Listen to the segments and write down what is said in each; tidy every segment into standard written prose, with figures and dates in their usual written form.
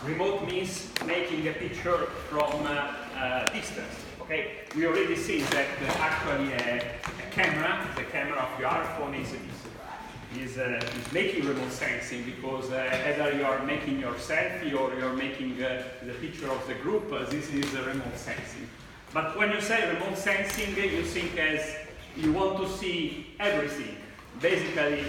remote means making a picture from distance. Okay, we already see that actually a camera, the camera of your iPhone is making remote sensing, because either you are making your selfie or you're making the picture of the group, this is remote sensing. But when you say remote sensing, you think as you want to see everything. Basically,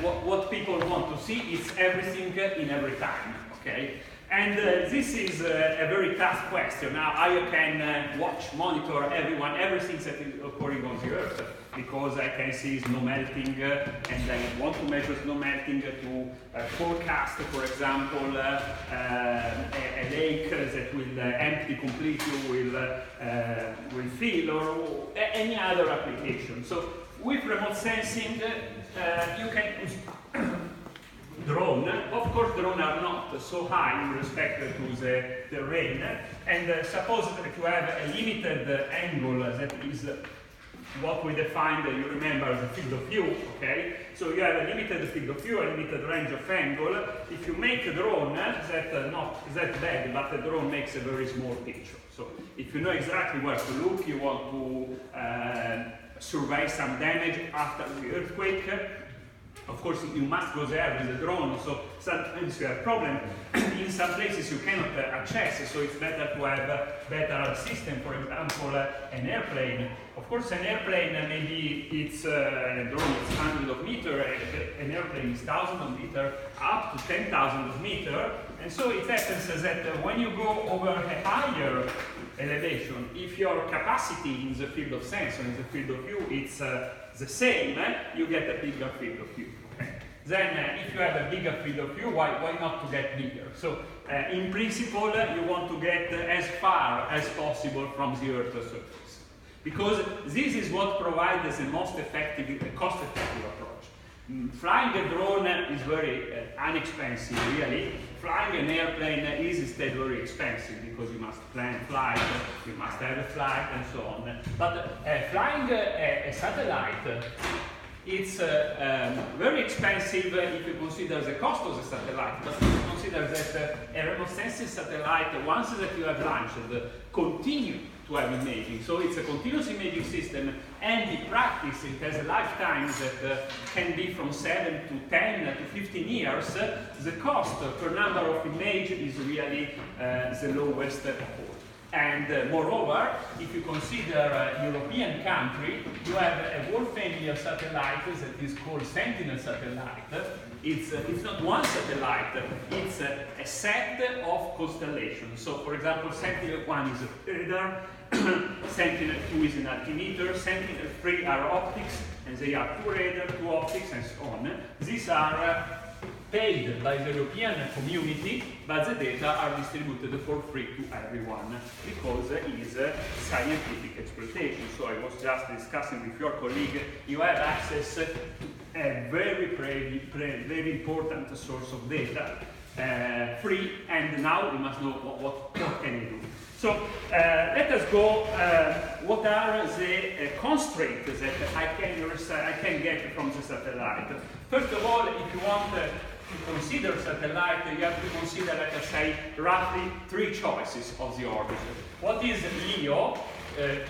what people want to see is everything in every time, okay? And this is a very tough question. Now, how you can watch, monitor everything that is occurring on the Earth, because I can see snow melting, and I want to measure snow melting to forecast, for example, a lake that will empty completely, will fill, or any other application. So with remote sensing, you can use drone. Of course, drones are not so high in respect to the terrain, and suppose that you have a limited angle that is what we defined, you remember, as a field of view, okay? So you have a limited field of view, a limited range of angle. If you make a drone, that's not that bad, but the drone makes a very small picture. So if you know exactly where to look, you want to survey some damage after the earthquake, of course you must go there with the drone, so sometimes you have problem. In some places you cannot access, so it's better to have a better system, for example, an airplane. Of course, an airplane, maybe it's a drone is hundreds of meters, an airplane is thousands of meters, up to 10,000 of meters, and so it happens that when you go over a higher elevation, if your capacity in the field of sensor, in the field of view, it's the same, you get a bigger field of view. Okay. Then, if you have a bigger field of view, why not to get bigger? So, in principle, you want to get as far as possible from the Earth's surface, because this is what provides the most effective, cost-effective approach. Flying a drone is very inexpensive, really. Flying an airplane is instead very expensive, because you must plan a flight, you must have a flight, and so on. But flying a satellite, it's very expensive if you consider the cost of the satellite. But if you consider that a remote sensing satellite, once that you have launched, continue to have imaging. So it's a continuous imaging system, and in practice it has a lifetime that can be from 7 to 10 to 15 years. The cost per number of image is really the lowest of all. And moreover, if you consider a European country, you have a whole family of satellites that is called Sentinel satellite. It's not one satellite, it's a set of constellations. So, for example, Sentinel-1 is a radar, Sentinel-2 is an altimeter, Sentinel-3 are optics, and they are 2 radar, 2 optics, and so on. These are paid by the European community, but the data are distributed for free to everyone, because it is scientific exploitation. So I was just discussing with your colleague, you have access to a very important source of data, free, and now we must know what can you do. So let us go, what are the constraints that I can get from the satellite. First of all, if you want to consider satellite, you have to consider, let us say, roughly 3 choices of the orbit. What is LEO?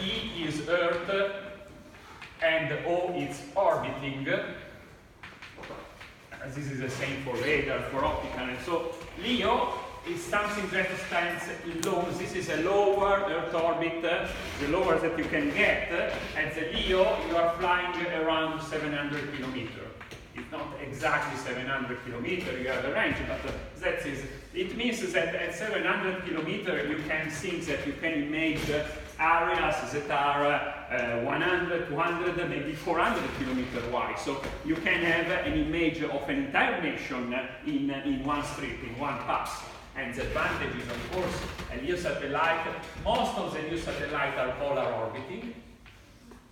E is Earth, and O is orbiting. This is the same for radar, for optical, and so LEO is something that stands in low. This is a lower Earth orbit, the lower that you can get. At the LEO, you are flying around 700 kilometers. It's not exactly 700 kilometers, you have a range, but that is, it means that at 700 kilometers you can think that you can image areas that are 100, 200, maybe 400 kilometers wide. So you can have an image of an entire nation in one strip, in one pass. And the advantage is, of course, a LEO satellite. Most of the LEO satellites are polar orbiting.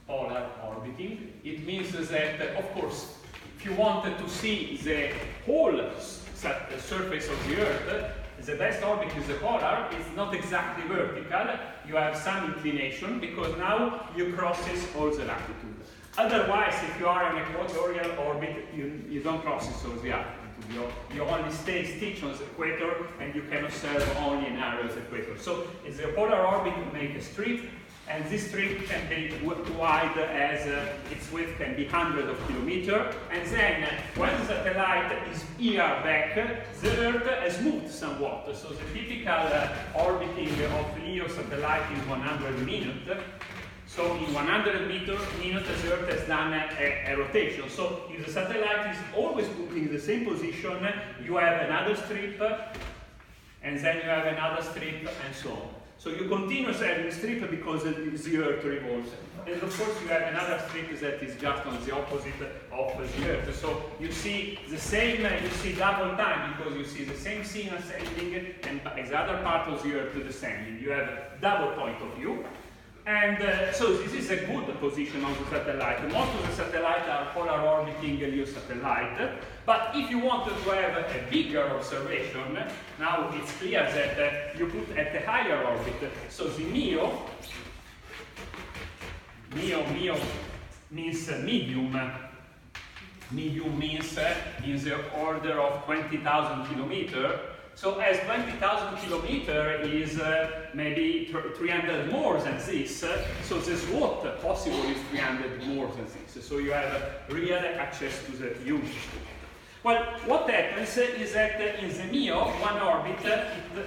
Polar orbiting. It means that, of course, if you wanted to see the whole surface of the Earth, the best orbit is the polar. It's not exactly vertical. You have some inclination, because now you crosses all the latitude. Otherwise, if you are an equatorial orbit, you don't crosses all the altitude. You only stay stitched on the equator, and you can observe only an area of the equator. So the polar orbit will make a strip, and this strip can be wide as its width can be hundreds of kilometers. And then when the satellite is here back, the Earth has moved somewhat. So the typical orbiting of LEO satellite is 100 minutes. So in 100 minutes, the Earth has done a rotation. So if the satellite is always put in the same position, you have another strip, and then you have another strip, and so on. So you continuously have a strip because the Earth revolves. And of course you have another strip that is just on the opposite of the Earth. So you see the same, you see double time because you see the same scene ascending and the other part of the Earth descending. You have a double point of view. And so this is a good position of the satellite. Most of the satellites are polar orbiting LEO satellite. But if you wanted to have a bigger observation, now it's clear that you put at a higher orbit. So the MEO means medium. Medium means in the order of 20,000 kilometers. So as 20,000 kilometers is maybe 300 more than this, so the SWOT possible is 300 more than this. So you have real access to the huge SWOT. Well, what happens is that in the MEO, one orbit,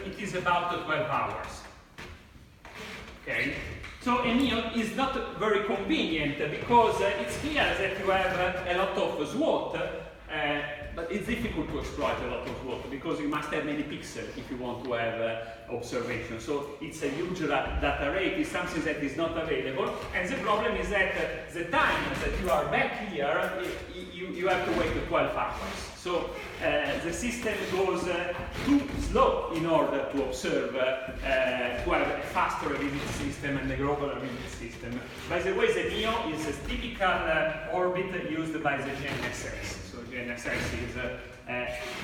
it is about 12 hours. Okay? So a MEO is not very convenient because it's clear that you have a lot of SWOT, but it's difficult to exploit a lot of SWOT because you must have many pixels if you want to have observation. So it's a huge data rate, is something that is not available. And the problem is that the time that you are back here, you have to wait 12 hours. So the system goes too slow in order to observe, to have a faster revisit system and a global revisit system. By the way, the MEO is a typical orbit used by the GNSS. GNSS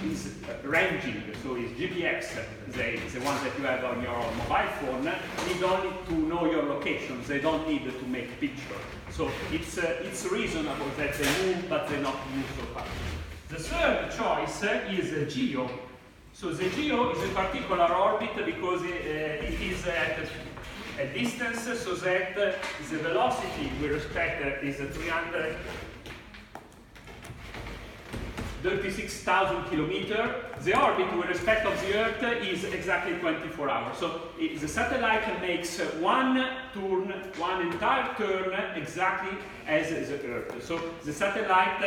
is ranging, so is GPS, the one that you have on your mobile phone, need only to know your location. They don't need to make picture. So it's reasonable that they move, but they not move so fast. The third choice is GEO. So the GEO is a particular orbit because it is at a distance so that the velocity we respect is 36,000 kilometers. The orbit with respect of the Earth is exactly 24 hours. So the satellite makes one entire turn exactly as the Earth. So the satellite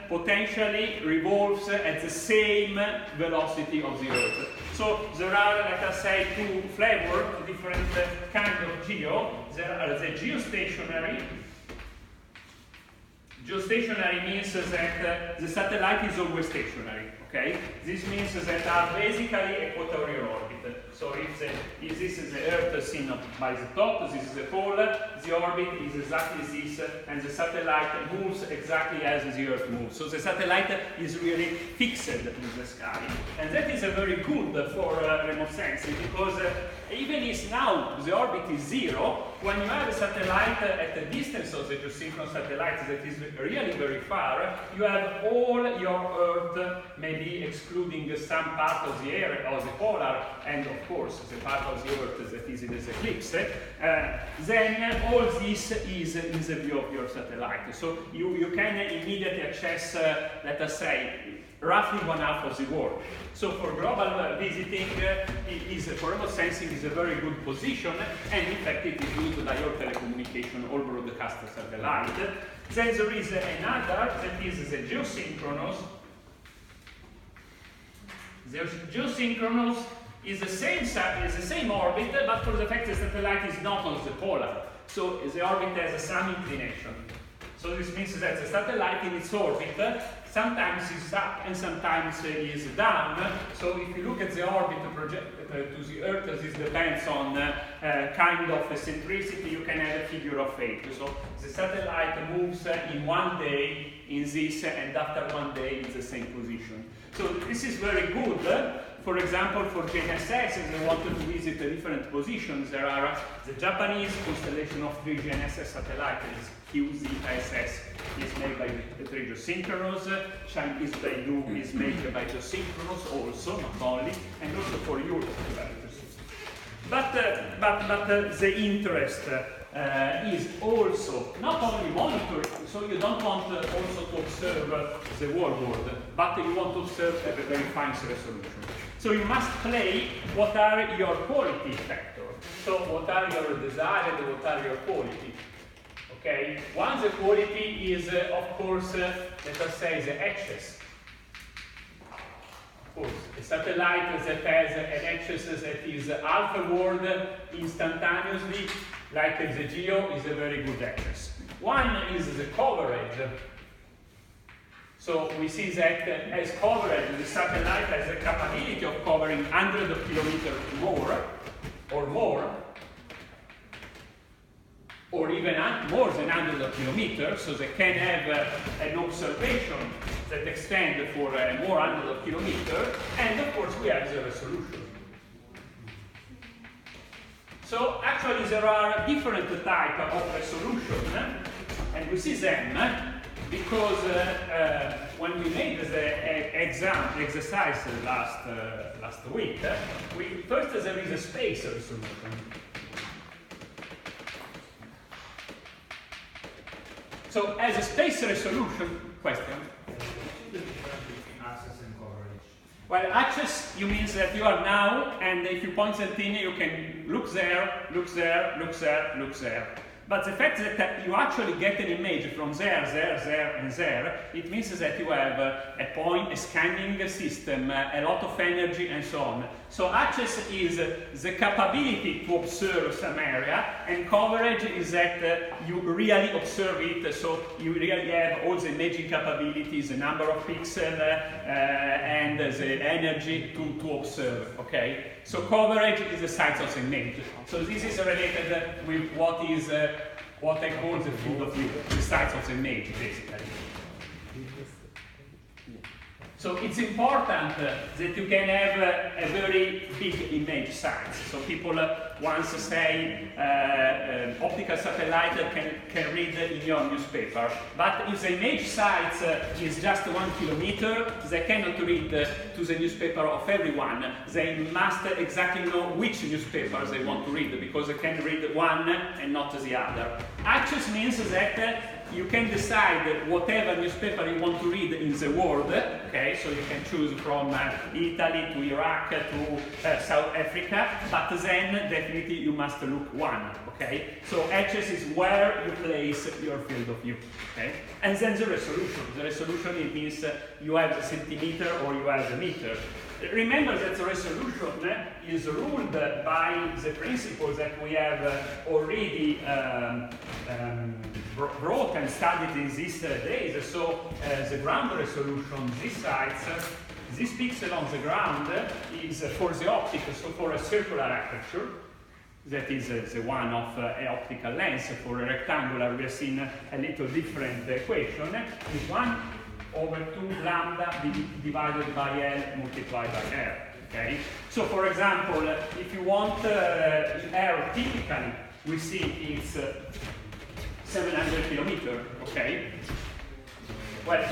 potentially revolves at the same velocity of the Earth. So there are, let us say, two flavors, different kind of GEO. There are the geostationary. Geostationary means that the satellite is always stationary, okay? This means that are basically equatorial orbit. So if this is the Earth seen by the top, this is the pole, the orbit is exactly this, and the satellite moves exactly as the Earth moves. So the satellite is really fixed in the sky. And that is very good for remote sensing, because even if now the orbit is zero, when you have a satellite at a distance of the geosynchronous satellites that is really very far, you have all your Earth, maybe excluding some part of the area of the polar, and of course the part of the Earth that is in the eclipse, then all this is in the view of your satellite. So you can immediately access, let us say, roughly one half of the world. So for global visiting, for remote sensing is a very good position, and in fact it is used by all telecommunication, all broadcast satellite. Then there is another that is the geosynchronous. The geosynchronous is the same orbit, but for the fact the satellite is not on the polar. So the orbit has some inclination. So this means that the satellite in its orbit sometimes is up and sometimes is down. So if you look at the orbit projected to the Earth, this depends on kind of eccentricity. You can have a figure of 8. So the satellite moves in one day in this, and after one day in the same position. So this is very good For example, for GNSS, if they wanted to visit the different positions, there are the Japanese constellation of 3 GNSS satellites, QZSS, is made by the geosynchronous, Chinese Beidou is made by geosynchronous also, not only, and also for Europe. But the interest is also not only monitoring, so you don't want also to observe the whole world, but you want to observe at a very fine resolution. So you must play what are your quality factors. So what are your desired, what are your quality. Okay? One, the quality is, of course, let us say the access. Of course, a satellite that has an access that is alpha word instantaneously, like the GEO, is a very good access. One is the coverage. So we see that as coverage, the satellite has the capability of covering 100 kilometers more, or even more than 100 kilometers, so they can have an observation that extends for more 100 kilometers, and of course we have the resolution. So actually there are different types of resolution, and we see them because when we made the exercise last week, first there is a space resolution. So as a space resolution question. Access and coverage. Well, access, you means that you are now, and if you point something, you can look there, look there, look there, look there. But the fact that you actually get an image from there, and there, it means that you have a point, a scanning system, a lot of energy, and so on. So access is the capability to observe some area, and coverage is that you really observe it, so you really have all the imaging capabilities, the number of pixels, and the energy to observe, okay? So coverage is the size of the image. So this is related with what I call the field of view, the size of the image, basically. So it's important that you can have a very big image size. So people once say optical satellite can read in your newspaper. But if the image size is just 1 kilometer, they cannot read to the newspaper of everyone. They must exactly know which newspaper they want to read, because they can read one and not the other. Access means that you can decide whatever newspaper you want to read in the world, okay? So you can choose from Italy to Iraq to South Africa, but then definitely you must look one, okay? So access is where you place your field of view, okay? And then the resolution. The resolution, it means you have the centimeter or you have the meter. Remember that the resolution is ruled by the principles that we have already brought and studied in these days. So the ground resolution, these sites, this pixel on the ground is for the optic, so for a circular aperture. That is the one of an optical lens. For a rectangular, we have seen a little different equation. Is 1/2 lambda divided by L multiplied by R. Okay? So for example, if you want R, typically we see it's 700 kilometers, okay? Well,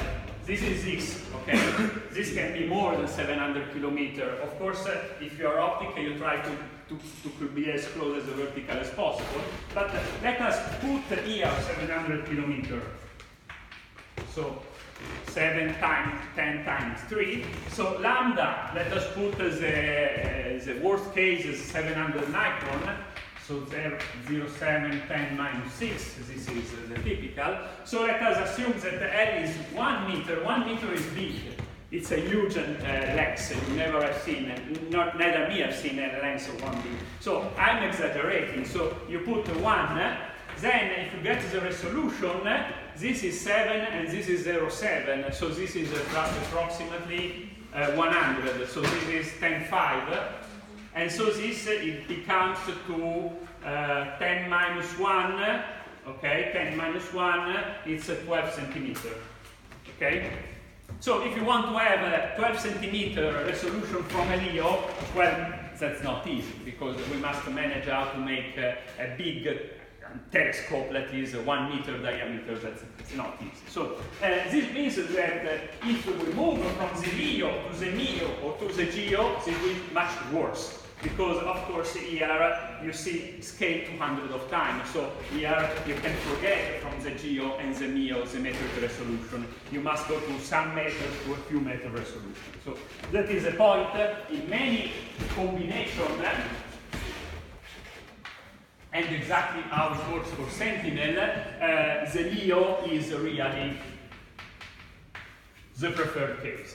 this is this, okay? This can be more than 700 kilometers. Of course, if you are optical, you try to be as close as the vertical as possible. But let us put here 700 kilometers. So 7 times 10 times 3. So lambda, let us put the worst case is 700 micron. So 0.07, 10 minus 6, this is the typical. So let us assume that L is 1 meter. 1 meter is big. It's a huge lens. You never have seen, neither me have seen a lens of 1 meter. So I'm exaggerating. So you put 1, then if you get the resolution, this is 7 and this is 0.7. So this is approximately 100. So this is 10.5. And so this, it becomes to 10 minus 1, okay, 10 minus 1, it's 12 centimeters, okay? So if you want to have a 12 centimeter resolution from a Leo, well, that's not easy, because we must manage how to make a big telescope that is 1 meter diameter. That's not easy. So this means that if we move from the Leo to the Mio or to the Geo, it will be much worse. Because of course here you see scale 200 of times, so here you can forget from the Geo and the Mio the metric resolution. You must go to some meters to a few meter resolution. So that is a point in many combinations, and exactly how it works for Sentinel. The Leo is really the preferred case.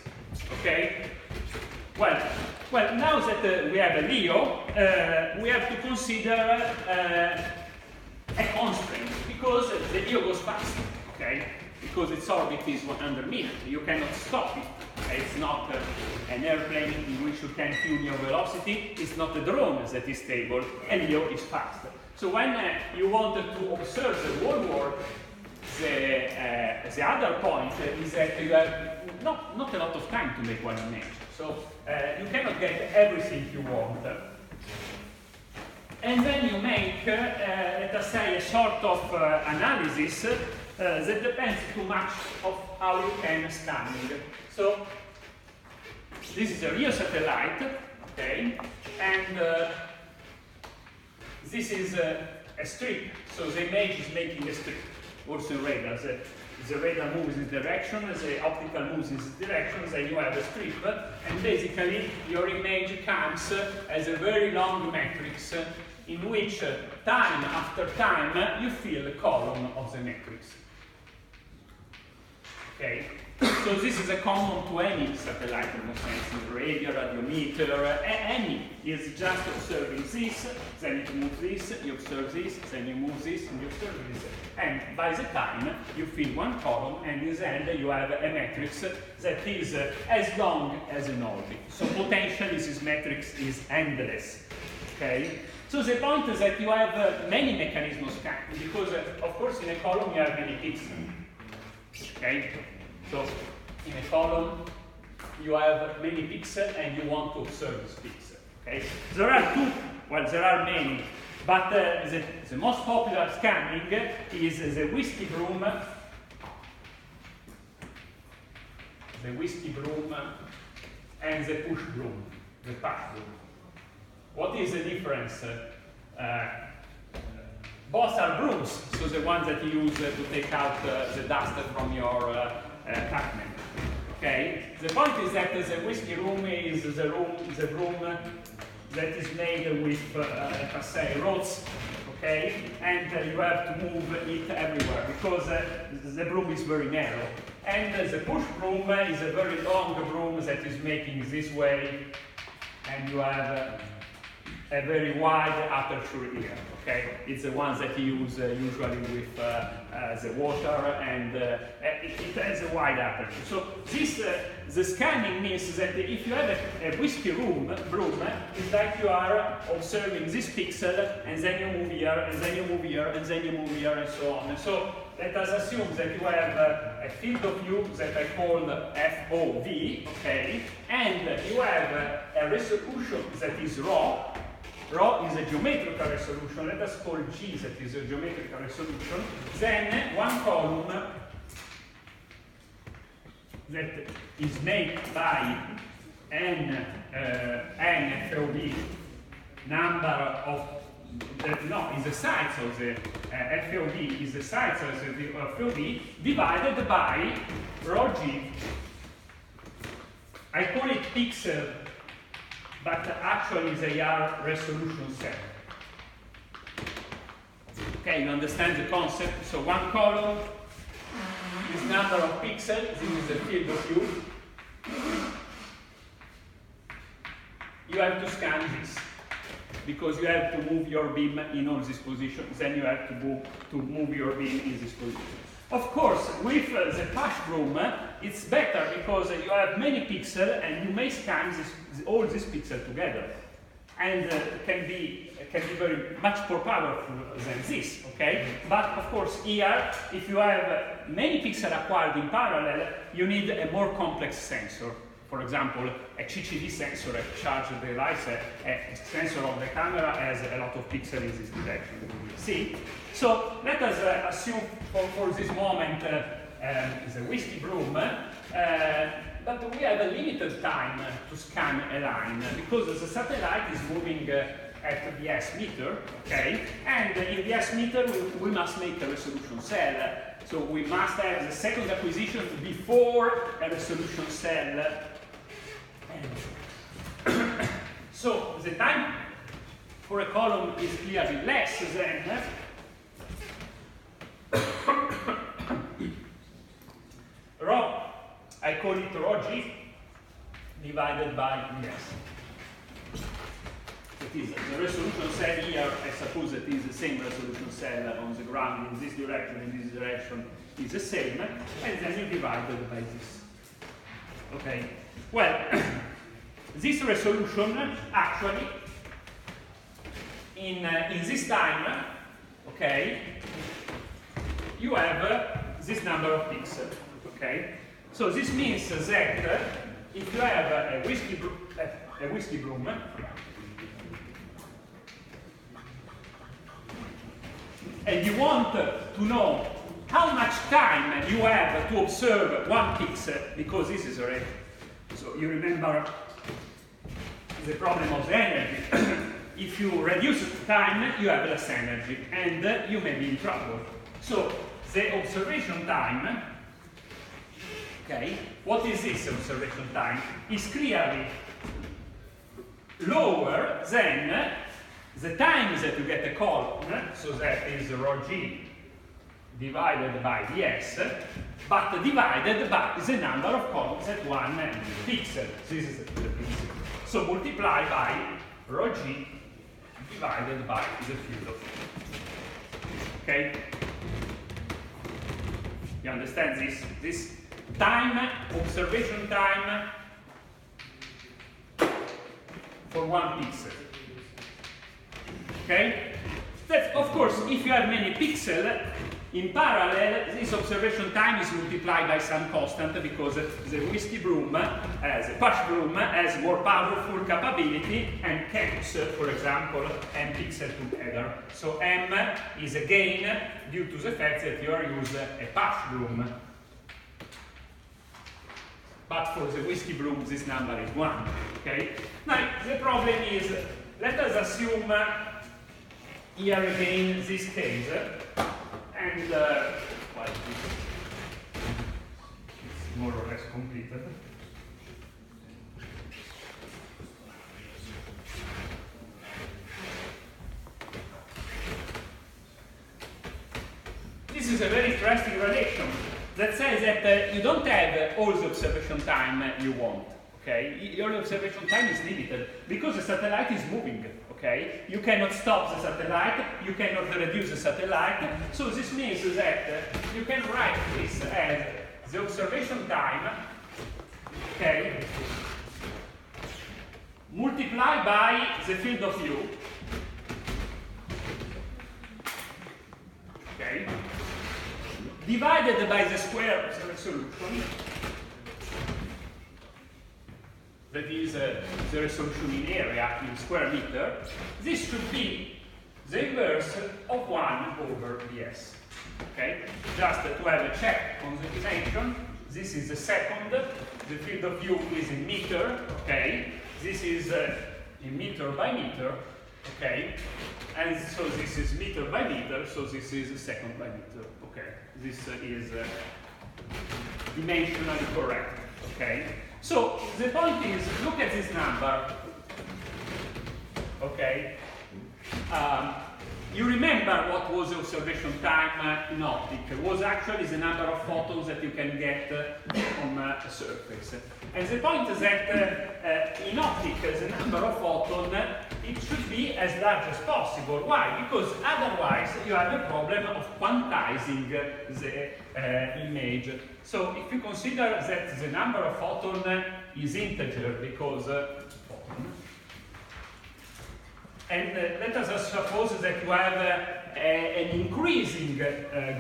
Okay? Well, now that we have a Leo, we have to consider a constraint, because the Leo goes fast, okay? Because its orbit is 100 meters. You cannot stop it. It's not an airplane in which you can tune your velocity. It's not a drone that is stable. A Leo is fast. So when you wanted to observe the whole world, the other point is that you have not a lot of time to make one image. So you cannot get everything you want. And then you make, let us say, a sort of analysis that depends too much of how you can scan it. So this is a real satellite, okay, and this is a strip. So the image is making a strip. Also in radar, the radar moves in this direction, the optical moves in this direction, then you have a strip, and basically your image comes as a very long matrix in which time after time you fill the column of the matrix. Okay? So this is a common to any satellite in a sense, radio, radiometer, any. It's just observing this, then you move this, you observe this, then you move this, and you observe this. And by the time, you fill one column, and in the end you have a matrix that is as long as an orbit. So potentially this matrix is endless. Okay? So the point is that you have many mechanisms scanning, because of course in a column you have many pixels. Okay? So in a column you have many pixels and you want to observe this pixel. Okay? There are two, well, there are many, but the most popular scanning is the whiskey broom, and the push broom, the push broom. What is the difference? Both are brooms, so the ones that you use to take out the dust from your apartment. Okay? The point is that the whiskey room is the broom that is made with, let us say, rods, okay? And you have to move it everywhere, because the broom is very narrow. And the push broom is a very long broom that is making this way, and you have a very wide aperture here, okay? It's the ones that you use usually with the water, and it has a wide aperture. So this, the scanning means that if you have a whiskey broom, it's like you are observing this pixel, and then you move here, and then you move here, and then you move here, and so on. And so let us assume that you have a field of view that I call FOV, okay? And you have a resolution that is ρ. Rho is a geometrical resolution. Let us call G that is a geometrical resolution. Then one column that is made by n FOV, number of is the size of the FOV, is the size of the FOV divided by rho G. I call it pixel, but actually they are resolution set. Okay, you understand the concept? So one column is number of pixels, this is the field of view. You have to scan this, because you have to move your beam in all these positions, then you have to move your beam in this position. Of course, with the push broom, it's better because you have many pixels and you may scan all these pixels together. and can be very much more powerful than this, okay? But of course here, if you have many pixels acquired in parallel, you need a more complex sensor. For example, a CCD sensor, a charge device, a sensor of the camera has a lot of pixels in this direction. See? So let us assume for this moment it's a whiskey broom, but we have a limited time to scan a line because the satellite is moving at the S meter, okay? And in the S meter we must make a resolution cell. So we must have the second acquisition before a resolution cell. So the time for a column is clearly less than rho, I call it rho g divided by ds. It is the resolution cell here, I suppose it is the same resolution cell on the ground in this direction is the same, and then you divide it by this. Okay, well, this resolution actually in this time, okay, you have this number of pixels, okay? So this means that if you have a whiskey broom, and you want to know how much time you have to observe one pixel, because this is already, so you remember the problem of the energy. If you reduce the time, you have less energy, and you may be in trouble. So the observation time, okay, what is this observation time? Is clearly lower than the time that you get a column, so that is rho g divided by ds, but divided by the number of columns at one pixel. This is the pixel. So multiply by rho g divided by the field of view. Okay? You understand this? This time, observation time for one pixel. Okay? That's, of course, if you have many pixels, in parallel, this observation time is multiplied by some constant because the whiskey broom, as a push broom, has more powerful capability and counts, for example, m pixels together. So m is a gain due to the fact that you are using a push broom. But for the whiskey broom, this number is 1. Okay? Now, the problem is, let us assume here again this case. And well, it's more or less completed. This is a very interesting relation that says that you don't have all the observation time you want. Okay, your observation time is limited because the satellite is moving. Okay, you cannot stop the satellite, you cannot reduce the satellite. So this means that you can write this as the observation time, okay, multiplied by the field of view, okay, divided by the square of the resolution. That is the resolution in area in square meter. This should be the inverse of 1 over ds. Okay? Just to have a check on the dimension, this is the second. The field of view is in meter. Okay? This is in meter by meter. Okay? And so this is meter by meter, so this is second by meter. Okay? This is dimensionally correct. Okay? So the point is, look at this number, okay? You remember what was the observation time in optic? It was actually the number of photons that you can get from a surface. And the point is that in optic, the number of photons, it should be as large as possible. Why? Because otherwise you have a problem of quantizing the image. So if you consider that the number of photons is integer because And let us suppose that you have an increasing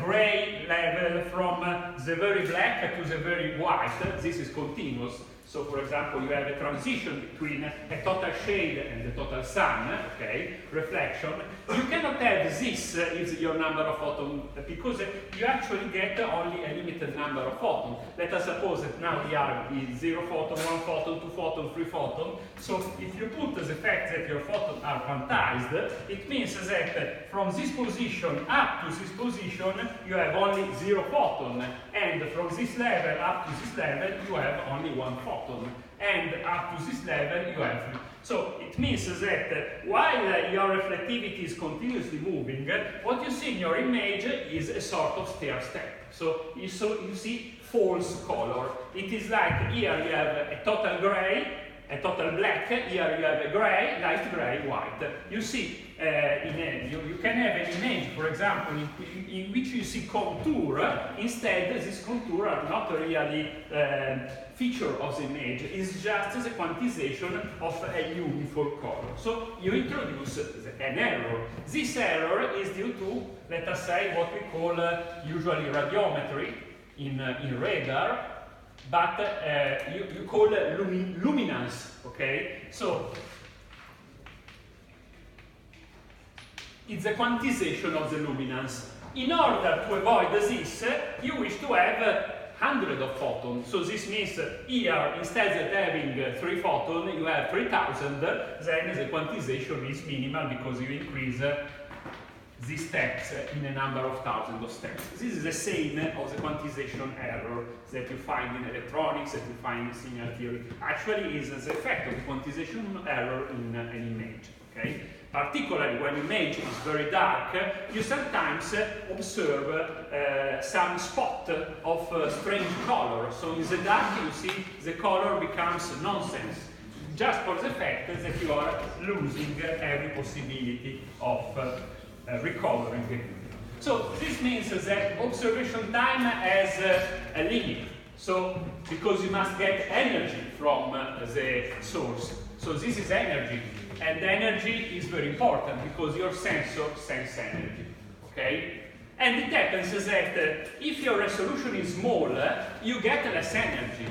gray level from the very black to the very white. This is continuous. So, for example, you have a transition between a total shade and the total sun, okay, reflection. You cannot have this is your number of photons because you actually get only a limited number of photons. Let us suppose that now we are in 0 photon, 1 photon, 2 photon, 3 photon. So, if you put the fact that your photons are quantized, it means that from this position up to this position, you have only 0 photon, and from this level up to this level, you have only 1 photon. And up to this level you have 3. So it means that while your reflectivity is continuously moving, what you see in your image is a sort of stair step. So you see false color. It is like here you have a total gray, a total black, here you have a gray, light gray, white. You see, you can have an image, for example, in which you see contour. Instead, these contour are not really feature of the image. It's just the quantization of a uniform color. So you introduce an error. This error is due to, let us say, what we call usually radiometry in radar. But you call luminance, okay? So it's a quantization of the luminance. In order to avoid this, you wish to have hundreds of photons. So this means here, instead of having 3 photons, you have 3000. Then the quantization is minimal because you increase these steps in a number of thousands of steps. This is the same of the quantization error that you find in electronics, that you find in signal theory. Actually, is the effect of the quantization error in an image. Okay? Particularly when image is very dark, you sometimes observe some spot of strange color. So in the dark, you see the color becomes nonsense, just for the fact that you are losing every possibility of recovering. So this means that observation time has a limit. So because you must get energy from the source. So this is energy, and energy is very important because your sensor sends energy. Okay? And it happens that if your resolution is small, you get less energy.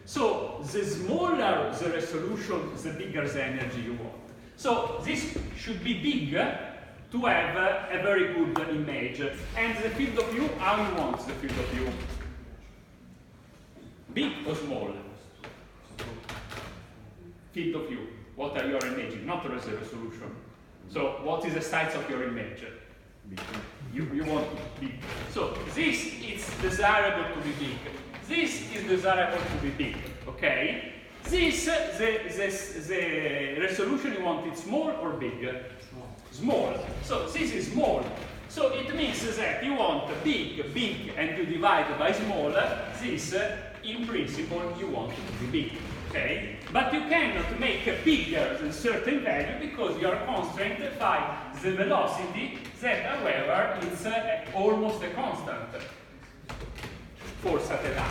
So the smaller the resolution, the bigger the energy you want. So this should be big to have a very good image. And the field of view, how you want the field of view? Big or small? Field of view. What are you imaging? Not the resolution. So what is the size of your image? Big. You want big. So this is desirable to be big. This is desirable to be big. Okay? This, the resolution you want it small or big? Small. So this is small. So it means that you want big, and you divide by small. This, in principle, you want it to be big. Okay? But you cannot make bigger than certain value because you are constrained by the velocity that, however, is almost a constant for satellite.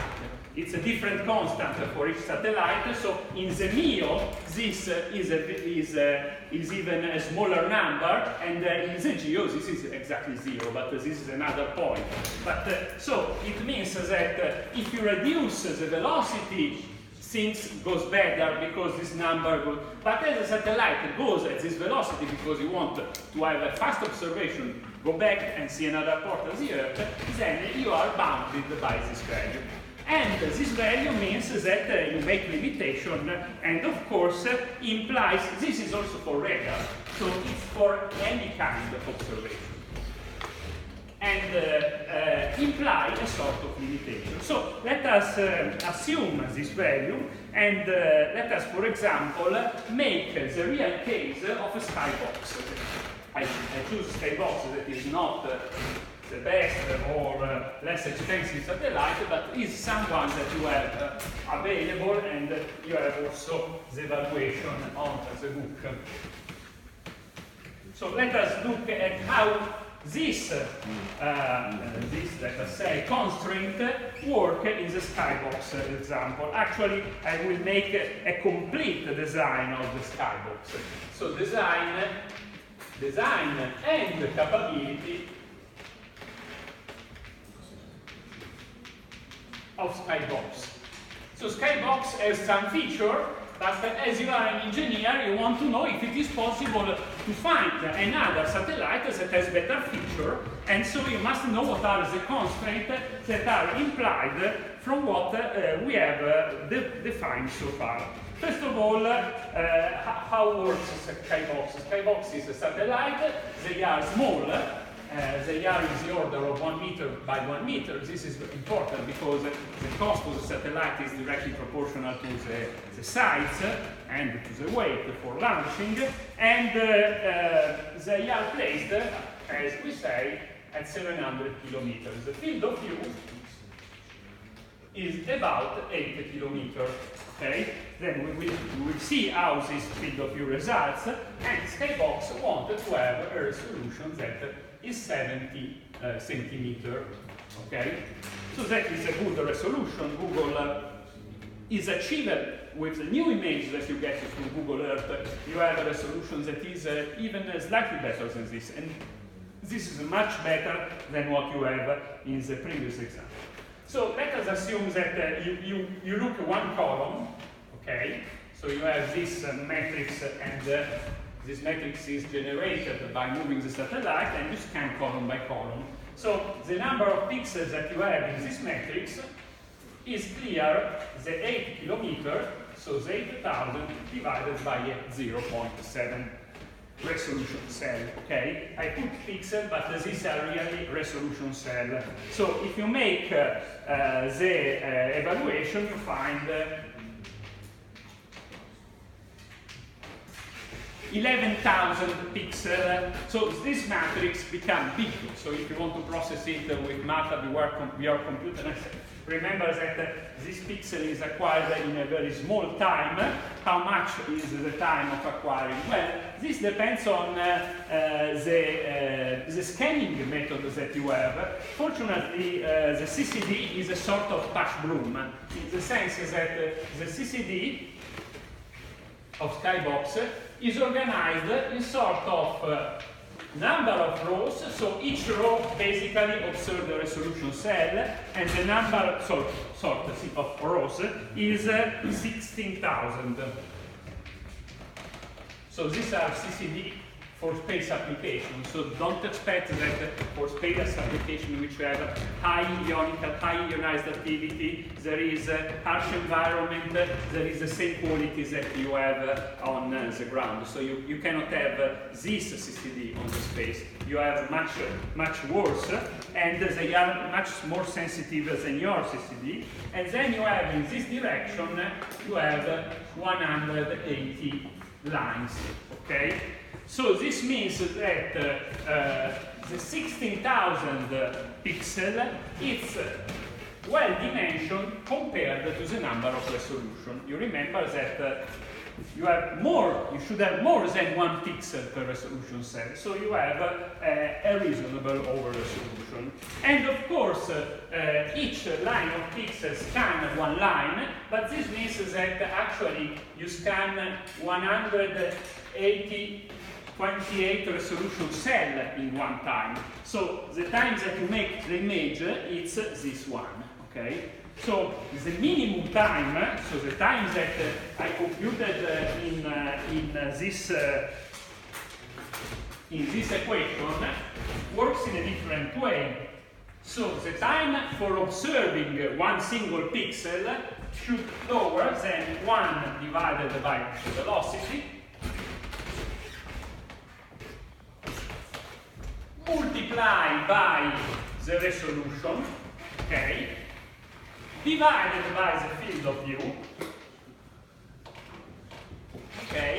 It's a different constant for each satellite, so in the MEO, this is even a smaller number, and in the GEO, this is exactly 0, but this is another point. But so it means that if you reduce the velocity, things goes better because this number goes. But as a satellite goes at this velocity because you want to have a fast observation, go back and see another part of the Earth, then you are bounded by this value. And this value means that you make limitation, and of course implies, this is also for radar, so it's for any kind of observation. And imply a sort of limitation. So let us assume this value, and let us, for example, make the real case of a skybox. I choose a skybox that is not the best or less expensive satellite, but is someone that you have available, and you have also the evaluation on the book. So let us look at how this, let us say, constraint work in the skybox example. Actually, I will make a complete design of the skybox. So design design and capability of Skybox. So Skybox has some feature, but as you are an engineer, you want to know if it is possible to find another satellite that has better feature, and so you must know what are the constraints that are implied from what we have defined so far. First of all, how works Skybox? Skybox is a satellite. They are small. They are in the order of 1 meter by 1 meter. This is important because the cost of the satellite is directly proportional to the size and to the weight for launching. And they are placed, as we say, at 700 kilometers. The field of view is about 80 kilometers. Okay? Then we will see how this field of view results. And Skybox wanted to have a resolution that is 70 centimeter. Okay? So that is a good resolution. Google is achieved with the new image that you get from Google Earth. You have a resolution that is even slightly better than this. And this is much better than what you have in the previous example. So let us assume that you look at one column, okay? So you have this matrix, and this matrix is generated by moving the satellite, and you scan column by column. So the number of pixels that you have in this matrix is clear, the 8 kilometer, so the 8,000 divided by 0.7. resolution cell, okay? I put pixel, but these are really resolution cell. So if you make the evaluation, you find 11,000 pixels. So this matrix becomes big. So if you want to process it with MATLAB, your computer, remember that this pixel is acquired in a very small time. How much is the time of acquiring? Well, this depends on the scanning method that you have. Fortunately, the CCD is a sort of patch broom, in the sense that the CCD of Skybox is organized in sort of number of rows, so each row basically observes the resolution cell, and the number of rows is 16,000. So these are CCD for space applications. So don't expect that for space application which have high ionized activity, there is a harsh environment, there is the same quality that you have on the ground. So you cannot have this CCD on the space. You have much worse, and they are much more sensitive than your CCD. And then you have in this direction, you have 180 lines, okay? So this means that the 16,000 pixel is well dimensioned compared to the number of resolution. You remember that you should have more than 1 pixel per resolution cell, so you have a reasonable over resolution. And of course, each line of pixels scan one line, but this means that actually you scan 128 resolution cell in one time. So the time that you make the image, it's this one, okay? So the minimum time, so the time that I computed in this equation works in a different way. So the time for observing one single pixel should lower than 1 divided by the velocity multiplied by the resolution, okay, divided by the field of view, okay,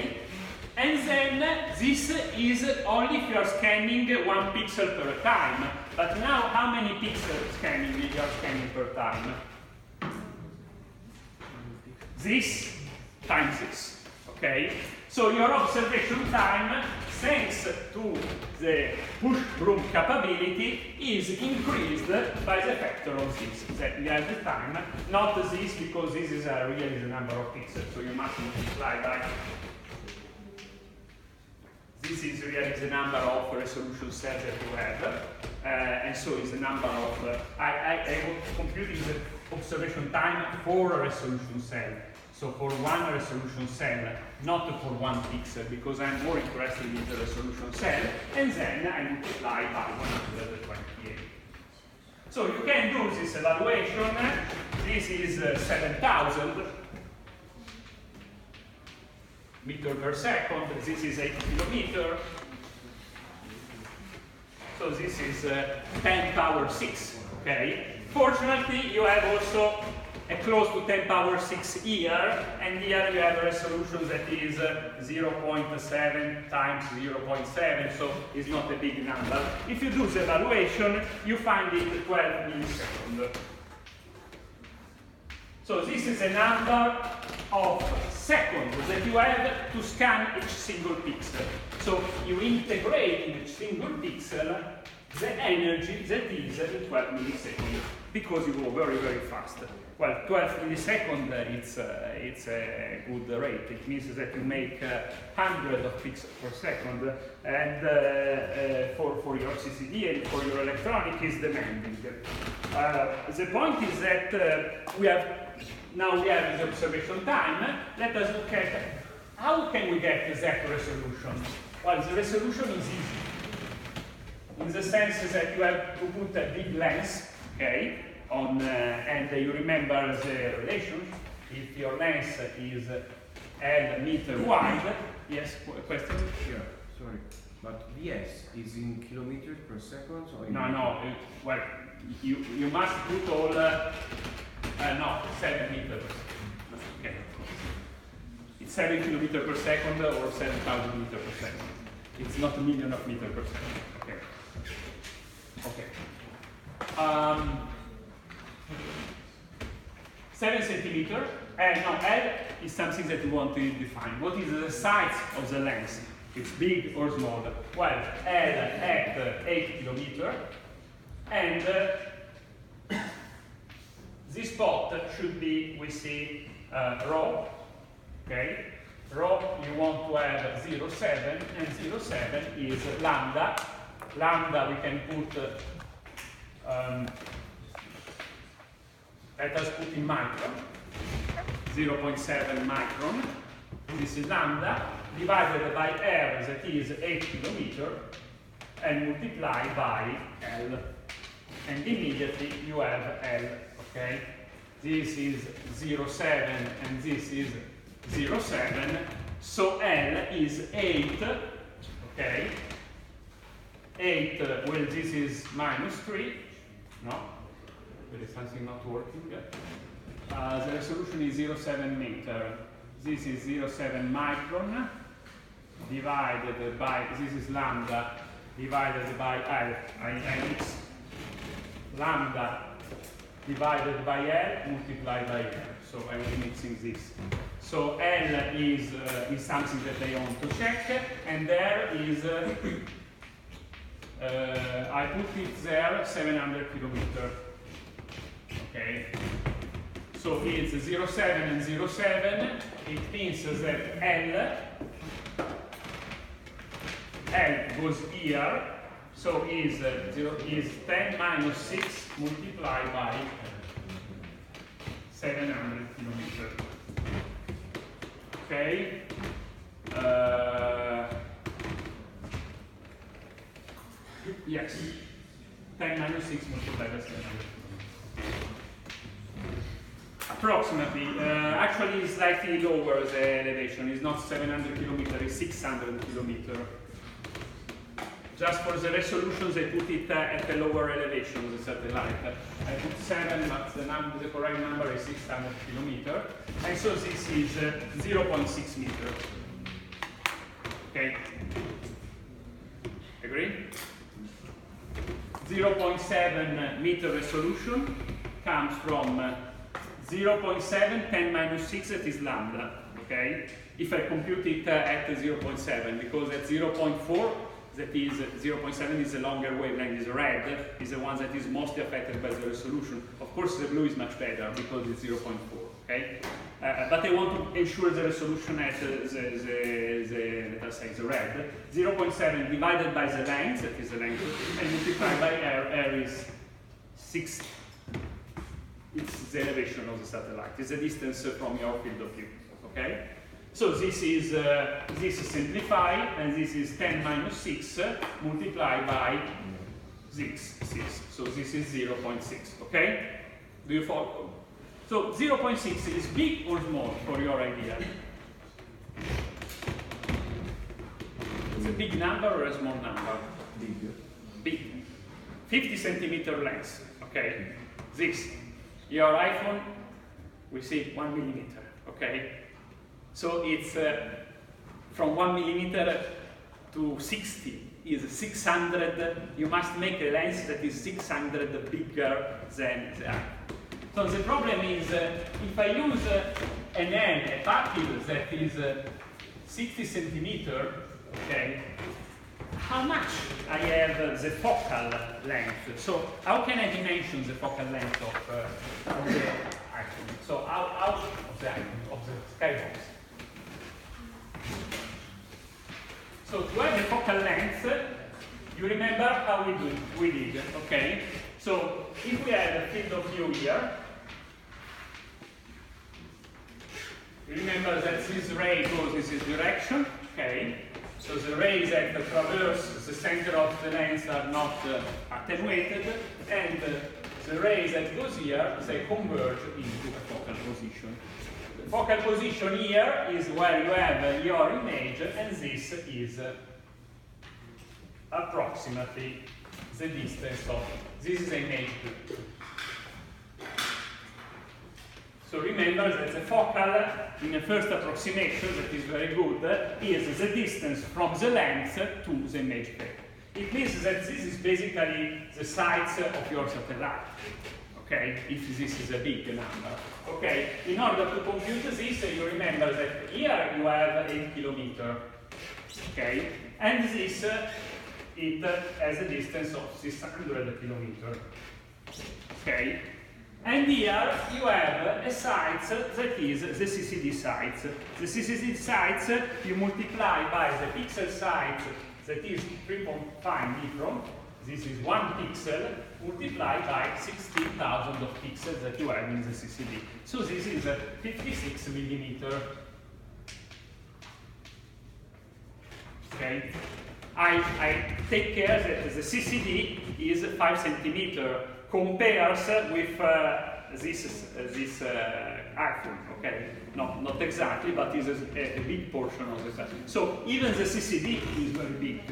and then this is only if you are scanning 1 pixel per time. But now, how many pixels scanning you are scanning per time? This times this, okay? So your observation time, thanks to the push broom capability, is increased by the factor of this. That we have the time, not this, because this is really the number of pixels, so you must multiply by This is really the number of resolution cells that you have, and so is the number of. I was computing the observation time for a resolution cell. So for one resolution cell, not for one pixel, because I'm more interested in the resolution cell, and then I multiply by 128. So you can do this evaluation. This is 7,000 meters per second. This is 8 kilometers. So this is 10 power 6. Okay. Fortunately, you have also a close to 10 power 6 here, and here you have a resolution that is 0.7 times 0.7, so it's not a big number. If you do the evaluation, you find it 12 milliseconds. So this is a number of seconds that you have to scan each single pixel. So you integrate in each single pixel the energy that is in 12 milliseconds, because you go very, very fast. Well, 12 milliseconds, it's a good rate. It means that you make hundreds of pixels per second, and for your CCD and for your electronic is demanding. The point is that now we have the observation time. Let us look at how can we get exact resolution. Well, the resolution is easy, in the sense that you have to put a big lens, okay, on, and you remember the relation. If your lens is L meter wide, yes, question? Yeah, sorry, but Vs is in kilometers per second, or in well, you must put all, no, 7 meters per second. Okay. It's 7 kilometers per second or 7,000 meters per second. It's not a million of meters per second. Okay. Okay. 7 centimeters, and now L is something that we want to define. What is the size of the lens? It's big or small? Well, L at 8 kilometers, and this spot should be, we see, rho, okay? Rho, you want to have 0.7, and 0.7 is lambda. Lambda we can put, let us put in micron, 0.7 micron. This is lambda, divided by R, that is 8 kilometers, and multiply by L. And immediately you have L, okay? This is 0.7 and this is 0.7, so L is 8, okay? 8, well, this is minus 3, no? There is something not working. The resolution is 0.7 meter. This is 0.7 micron divided by, this is lambda divided by L. I mix lambda divided by L multiplied by L. So I will mixing this. So L is something that I want to check, and there is, I put it there, 700 kilometers. Okay. So it's 0.7 and 0.7. It means that L goes here. So is 10 minus 6 multiplied by 700 kilometers. Okay. Yes. 10 minus 6 multiplied by 700. Approximately. Actually, it's slightly lower the elevation. It's not 700 kilometers, it's 600 kilometers. Just for the resolution, they put it at a lower elevation, the satellite. I put 7, but the correct number is 600 kilometers. And so this is 0.6 meters. Okay? Agree? 0.7 meter resolution comes from 0.7, 10 minus 6, that is lambda. Okay? If I compute it at 0.7, because at 0.4, that is 0.7 is the longer wavelength, is red, is the one that is mostly affected by the resolution. Of course, the blue is much better because it's 0.4. Okay, but I want to ensure the resolution at let us say the red. 0.7 divided by the length, that is the length, and multiplied by r is 6. It's the elevation of the satellite. It's the distance from your field of view. Okay. So this is simplified, and this is 10 minus 6 multiplied by 6. So this is 0.6. Okay. Do you follow? So 0.6 is big or small for your idea? It's a big number or a small number? Big. Big. 50 centimeter length. Okay. This. Your iPhone, we see 1 millimeter. Okay. So it's from 1 millimeter to 60 is 600. You must make a lens that is 600 bigger than the iPhone. So the problem is, if I use a particle that is 60 centimeter, okay, how much I have the focal length? So how can I dimension the focal length of the iPhone? So out of the iPhone, of the skybox. So to have the focal length, you remember how we did, okay? So if we have a field of view here, remember that this ray goes in this direction, okay? So the rays that traverse the center of the lens are not attenuated, and the rays that goes here, they converge into a focal position. The focal position here is where you have your image, and this is approximately the distance of, this is image 2. So remember that the focal, in the first approximation, that is very good, is the distance from the lens to the image plane. It means that this is basically the size of your satellite, okay, if this is a big number. Okay, in order to compute this, you remember that here you have 8 kilometers, okay, and this, it has a distance of 600 kilometers, okay. And here you have a site that is the CCD site. The CCD site you multiply by the pixel size that is 3.5 micron. This is 1 pixel multiplied by 16,000 of pixels that you have in the CCD. So this is 56 millimeter. Okay. I take care that the CCD is 5 centimeter. Compares with this iPhone, okay? Not exactly, but is a big portion of the size. So even the CCD is very big,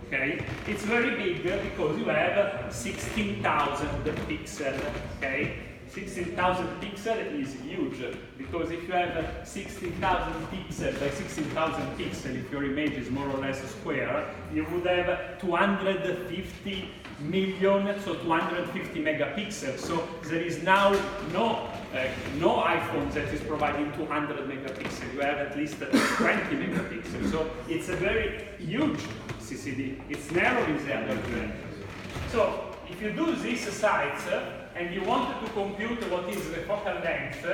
okay? It's very big because you have 16,000 pixels, okay? 16,000 pixels is huge, because if you have 16,000 pixels by 16,000 pixels, if your image is more or less square, you would have 250 million, so 250 megapixels. So there is now no iPhone that is providing 200 megapixels. You have at least 20 megapixels. So it's a very huge CCD. It's narrow in the other direction. So if you do these sites and you wanted to compute what is the focal length,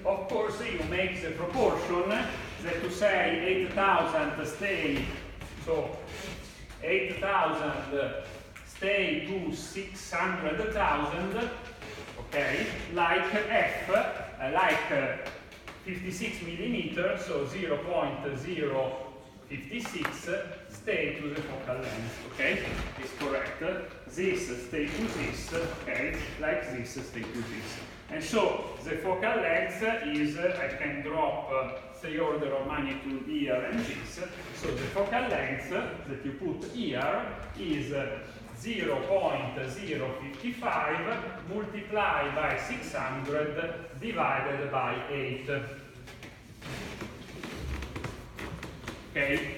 of course you make the proportion that to say 8,000 stay, so 8,000 stay to 600,000, okay, like F, like 56 millimeters, so 0.056 stay to the focal length, okay, is correct. This stay to this, okay, like this stay to this. And so the focal length is, I can drop 3 order of magnitude here and this. So the focal length that you put here is 0.055 multiplied by 600 divided by 8. Okay?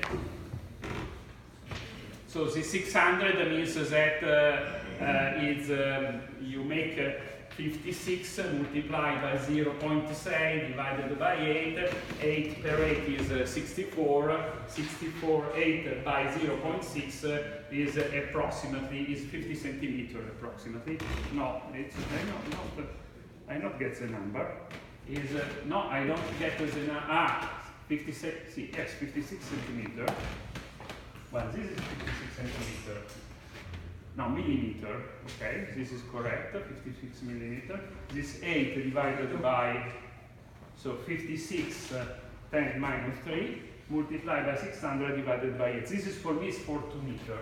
So the 600 means that you make 56 multiplied by 0.6 divided by 8. 8 per 8 is 64. 64, 8 by 0.6 is approximately 50 centimeters approximately. No, it's I not get the number. is, no, I don't get the, 56, see, yes, 56 centimeter. Well, this is 56 centimeter. No, millimeter, okay, this is correct, 56 millimeter. This 8 divided by, so 56 10 minus 3, multiplied by 600 divided by 8. This is for me is 42 meter.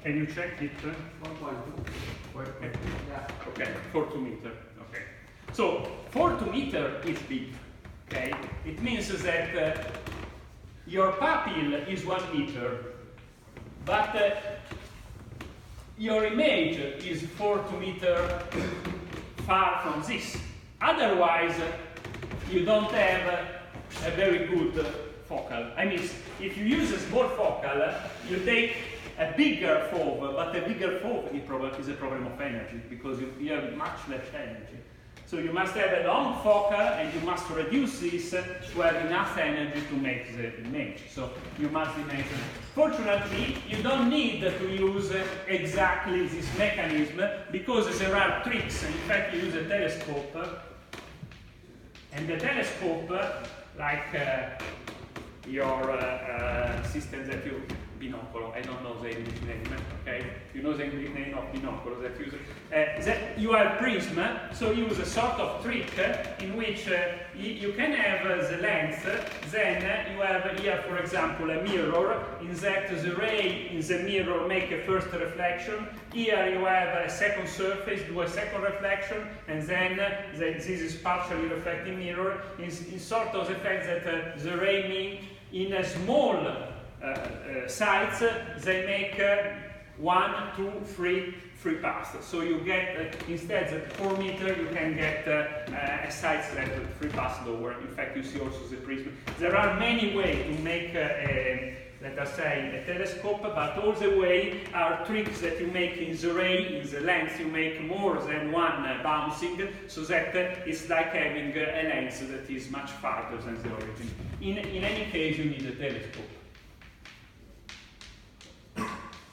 Can you check it? 1.2. Okay, 42 meter, okay. So, 42 meter is big, okay? It means that your pupil is 1 meter, but your image is 42 meter far from this. Otherwise, you don't have a very good focal. I mean, if you use a small focal, you take a bigger fob, but a bigger fob is a problem of energy because you have much less energy. So you must have a long focal and you must reduce this to have enough energy to make the image. So you must imagine. Fortunately, you don't need to use exactly this mechanism because there are tricks. In fact, you use a telescope, and the telescope, like your system that you binocular, I don't know the English name, okay? You know the English name of binocular that use that you have prism, so use a sort of trick in which you can have the lens, then you have here, for example, a mirror, in that the ray in the mirror make a first reflection, here you have a second surface, do a second reflection, and then this is partially reflecting mirror, in sort of the fact that the ray mean in a small sites, they make 1, 2, 3 paths. So you get, instead of 4 meter, you can get a sites that 3 paths lower. In fact, you see also the prism. There are many ways to make, let us say, a telescope, but all the way are tricks that you make in the ray, in the lens, you make more than one bouncing, so that it's like having a lens that is much farther than the origin. In any case, you need a telescope.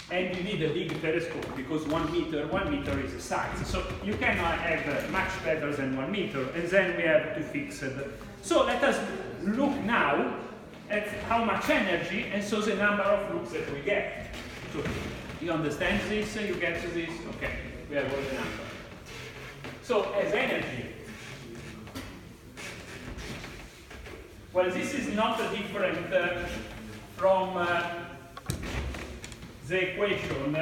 And you need a big telescope because 1 meter is a size. So you cannot have much better than 1 meter, and then we have to fix it. So let us look now at how much energy, and so the number of looks that we get. So you understand this? You get to this? Okay, we have all the number. So as energy, well, this is not different from the equation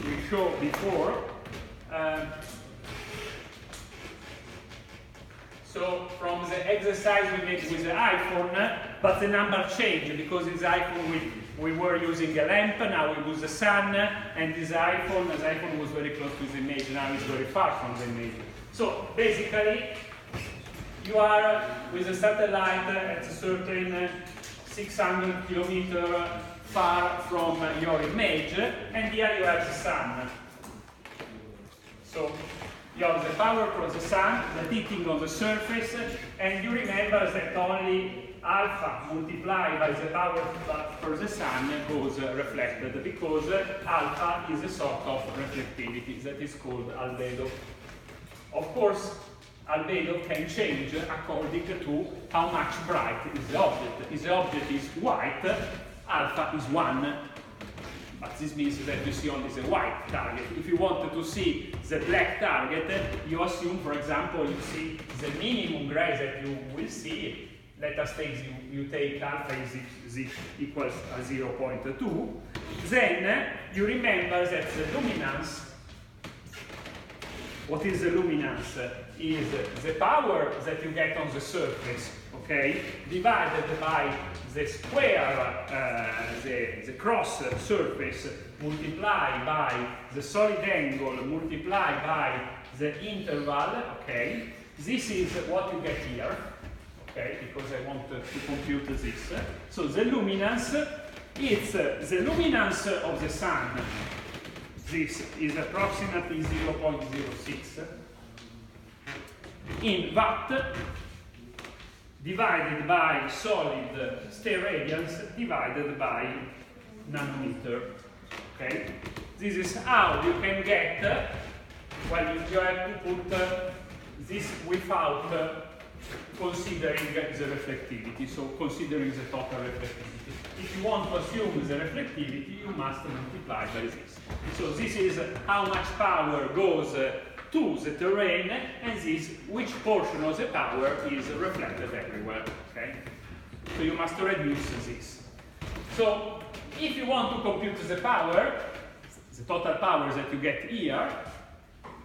we showed before. So from the exercise we made with the iPhone, but the number changed because in the iPhone we were using a lamp, now we use the sun, and this iPhone was very close to the image, now it's very far from the image. So basically, you are with a satellite at a certain 600 kilometers far from your image, and here you have the sun. So you have the power from the sun, the heating on the surface, and you remember that only alpha multiplied by the power for the sun goes reflected, because alpha is a sort of reflectivity that is called albedo. Of course, albedo can change according to how much bright is the object. If the object is white, alpha is 1, but this means that you see only the white target. If you wanted to see the black target, you assume, for example, you see the minimum gray that you will see. Let us take, you take alpha is equals 0.2. Then you remember that the luminance, what is the luminance? Is the power that you get on the surface, okay, divided by the square, the cross surface, multiplied by the solid angle, multiplied by the interval, okay. This is what you get here, okay, because I want to compute this. So the luminance, it's the luminance of the sun. This is approximately 0.06 in watt, divided by solid steradians, divided by nanometer. Okay? This is how you can get, well, you have to put this without considering the reflectivity, so considering the total reflectivity. If you want to assume the reflectivity, you must multiply by this. So this is how much power goes to the terrain, and this which portion of the power is reflected everywhere. Okay? So you must reduce this. So if you want to compute the power, the total power that you get here,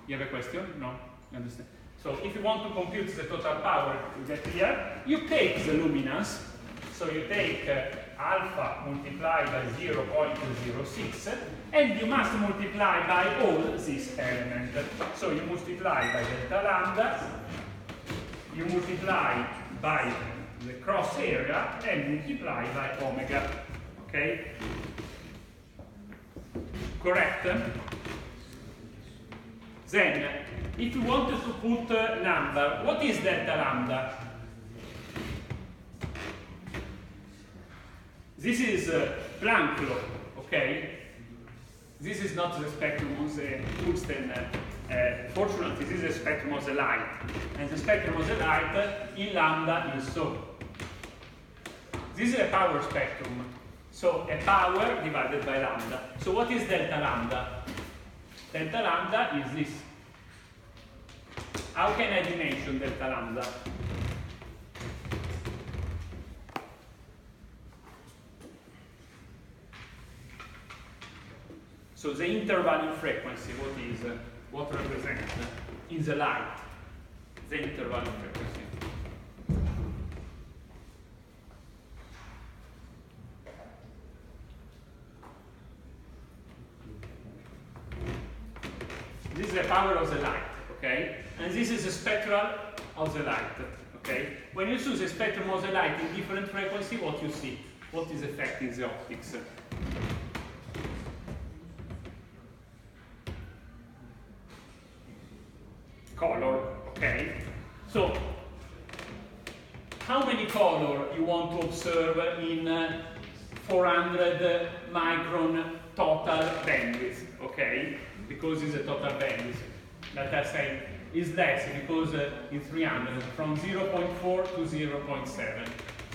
you have a question? No? You understand? So if you want to compute the total power you get here, you take the luminance. So you take alpha multiplied by 0.06, and you must multiply by all this element. So you multiply by delta lambda, you multiply by the cross area, and multiply by omega. Okay? Correct? Then, if you wanted to put a number, what is delta lambda? This is Planck law, okay? This is not the spectrum of the Wulsten. Fortunately, this is the spectrum of the light. And the spectrum of the light in lambda is so. This is a power spectrum. So a power divided by lambda. So what is delta lambda? Delta lambda is this. How can I dimension delta lambda? So the interval in frequency, what represents in the light the interval in frequency? This is the power of the light, okay? And this is the spectral of the light, okay? When you choose the spectrum of the light in different frequency, what you see? What is affecting the optics? Color, okay? So, how many color you want to observe in 400 micron total bandwidth, okay? Because it's a total bandwidth. Let us say is less because in 300 from 0.4 to 0.7.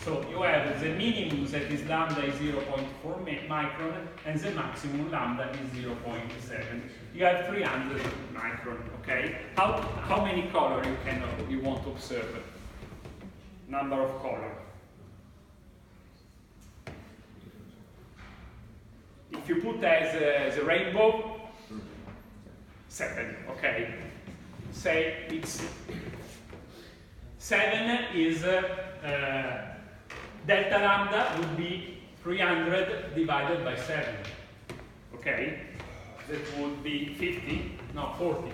So you have the minimum that is lambda is 0.4 micron and the maximum lambda is 0.7. You have 300 micron, okay? How many color you want to observe? Number of color. If you put as the rainbow, 7, okay? Say it's 7 is delta lambda would be 300 divided by 7, okay? That would be 50, no 40,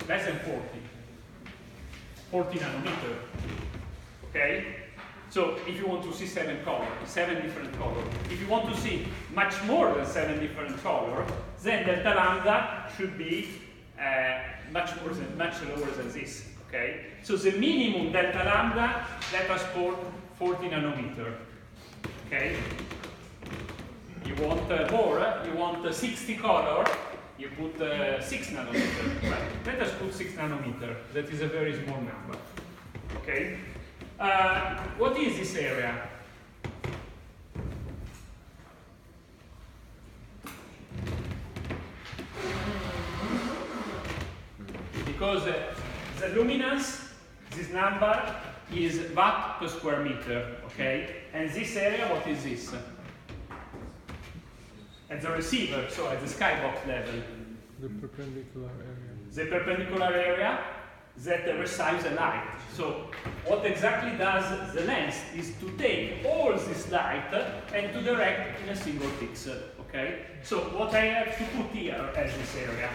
less than 40 nanometer, okay? So if you want to see 7 colors, 7 different colors, if you want to see much more than 7 different colors, then delta lambda should be much lower than this, okay? So the minimum delta lambda, let us put 40 nanometer, okay? You want more, you want 60 color, you put 6 nanometer. Well, let us put 6 nanometer, that is a very small number, okay? What is this area? Because the luminance, this number, is watt per square meter, okay? And this area, what is this? At the receiver, so at the skybox level. The perpendicular area. The perpendicular area that receives the light. So what exactly does the lens is to take all this light and to direct in a single pixel, okay? So what I have to put here as this area?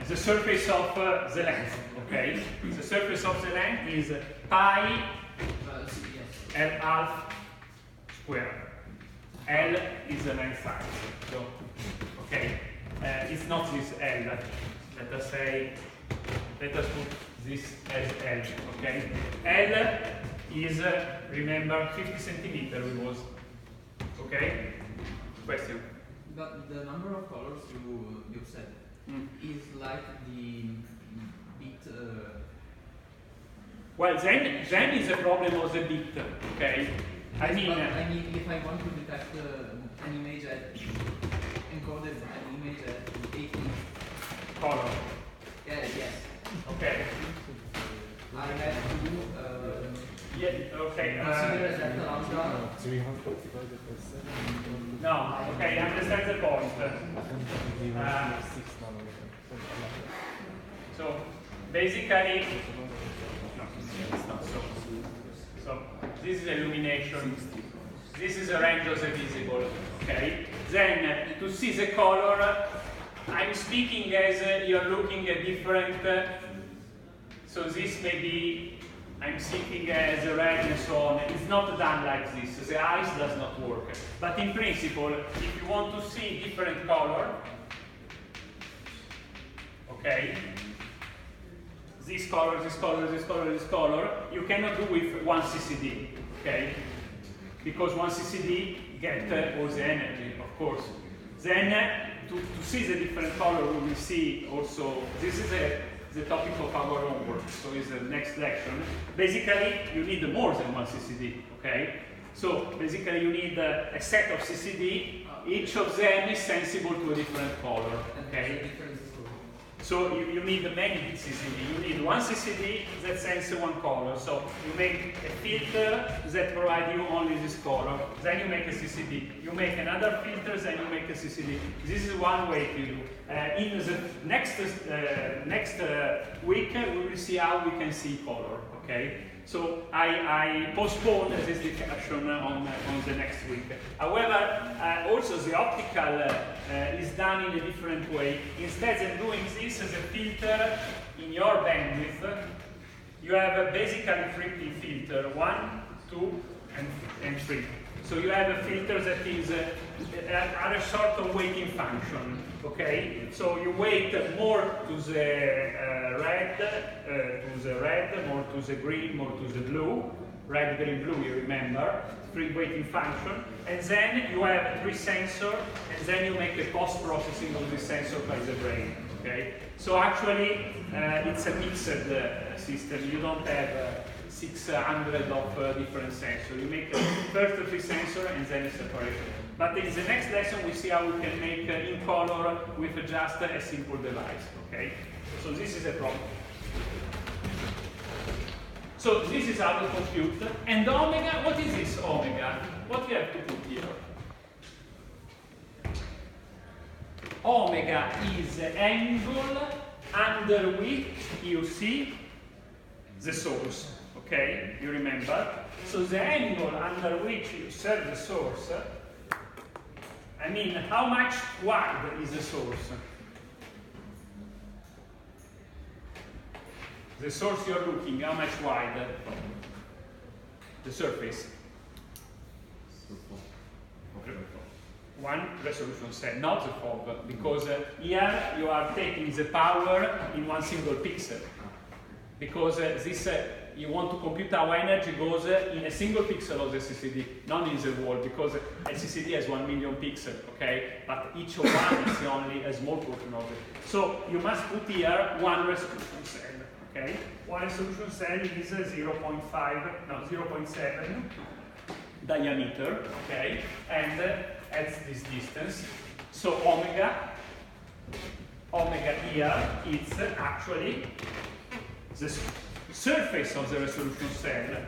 The surface of the lens, okay? The surface of the lens is pi L half square. L is the length size. So, okay, it's not this L. Let us put this as L, okay? L is, remember, 50 centimeter was Okay? Question? But the number of colors you said is like the bit. Well, then is a problem of the bit. Okay? I mean, if I want to detect an image encoded an image at 18 color. yes. Okay. I have to Yeah. Okay. consider that lambda. 300 divided by 7. No. Okay. I understand the point. So basically, no, it's not so. So this is illumination. This is a range of the visible. Okay. Then to see the color, I'm speaking as you're looking at different. So this may be, I'm thinking as a red and so on. It's not done like this. The eyes does not work. But in principle, if you want to see different color, okay, this color, this color, this color, this color, you cannot do with one CCD, okay? Because one CCD get all the energy, of course. Then to see the different color, we will see also, this is the topic of our homework, so it's the next lection. Basically, you need more than one CCD, okay? So basically you need a set of CCD, each of them is sensible to a different color, okay? So you need many CCD. You need one CCD that senses one color. So you make a filter that provides you only this color. Then you make a CCD. You make another filter, then you make a CCD. This is one way to do. In the next week, we will see how we can see color. Okay. So I postpone this discussion on the next week. However, also the optical is done in a different way. Instead of doing this as a filter in your bandwidth, you have basically 3 filter, 1, 2, and 3. So you have a filter that is a sort of weighting function. Okay, so you weight more to the red, more to the green, more to the blue. Red, green, blue, you remember, 3 weighting function. And then you have 3 sensors, and then you make a post-processing of the sensor by the brain. Okay, so actually it's a mixed system. You don't have 600 of different sensors. You make first 3 sensors and then a separation. But in the next lesson, we see how we can make in color with just a simple device. Okay, so this is a problem. So this is how to compute. And omega, what is this omega? What we have to put here? Omega is the angle under which you see the source. Okay, you remember? So the angle under which you serve the source, I mean, how much wide is the source? The source you're looking, how much wide? The surface. One resolution cell, not the fog, because here you are taking the power in one single pixel. Because this you want to compute how energy goes in a single pixel of the CCD, not in the wall, because a CCD has 1 million pixels, okay? But each of one is only a small portion of it. So you must put here one resolution cell, okay? One resolution cell is 0.7 diameter, okay? And at this distance. So omega here is actually the surface of the resolution cell.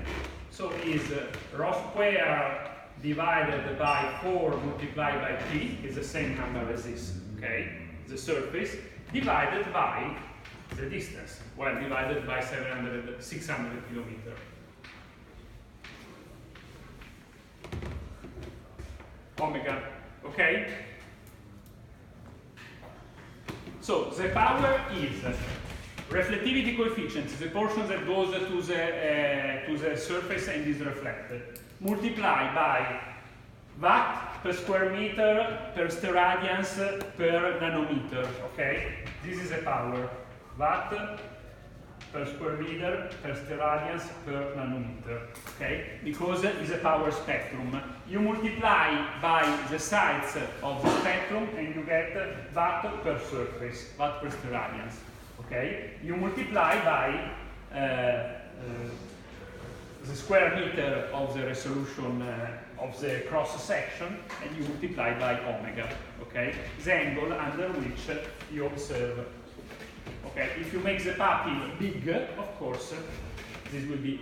So is rho square divided by 4 multiplied by p is the same number as this, okay? The surface divided by the distance, well, divided by 600 kilometers. Omega, okay? So the power is reflectivity coefficient, the portion that goes to the surface and is reflected, multiplied by watt per square meter per steradians per nanometer, okay? This is the power, watt per square meter, per steradians, per nanometer, okay? Because it's a power spectrum. You multiply by the size of the spectrum and you get watt per surface, watt per steradians, okay? You multiply by the square meter of the resolution of the cross section, and you multiply by omega, okay? The angle under which you observe. Okay, if you make the pupil big, of course, this will be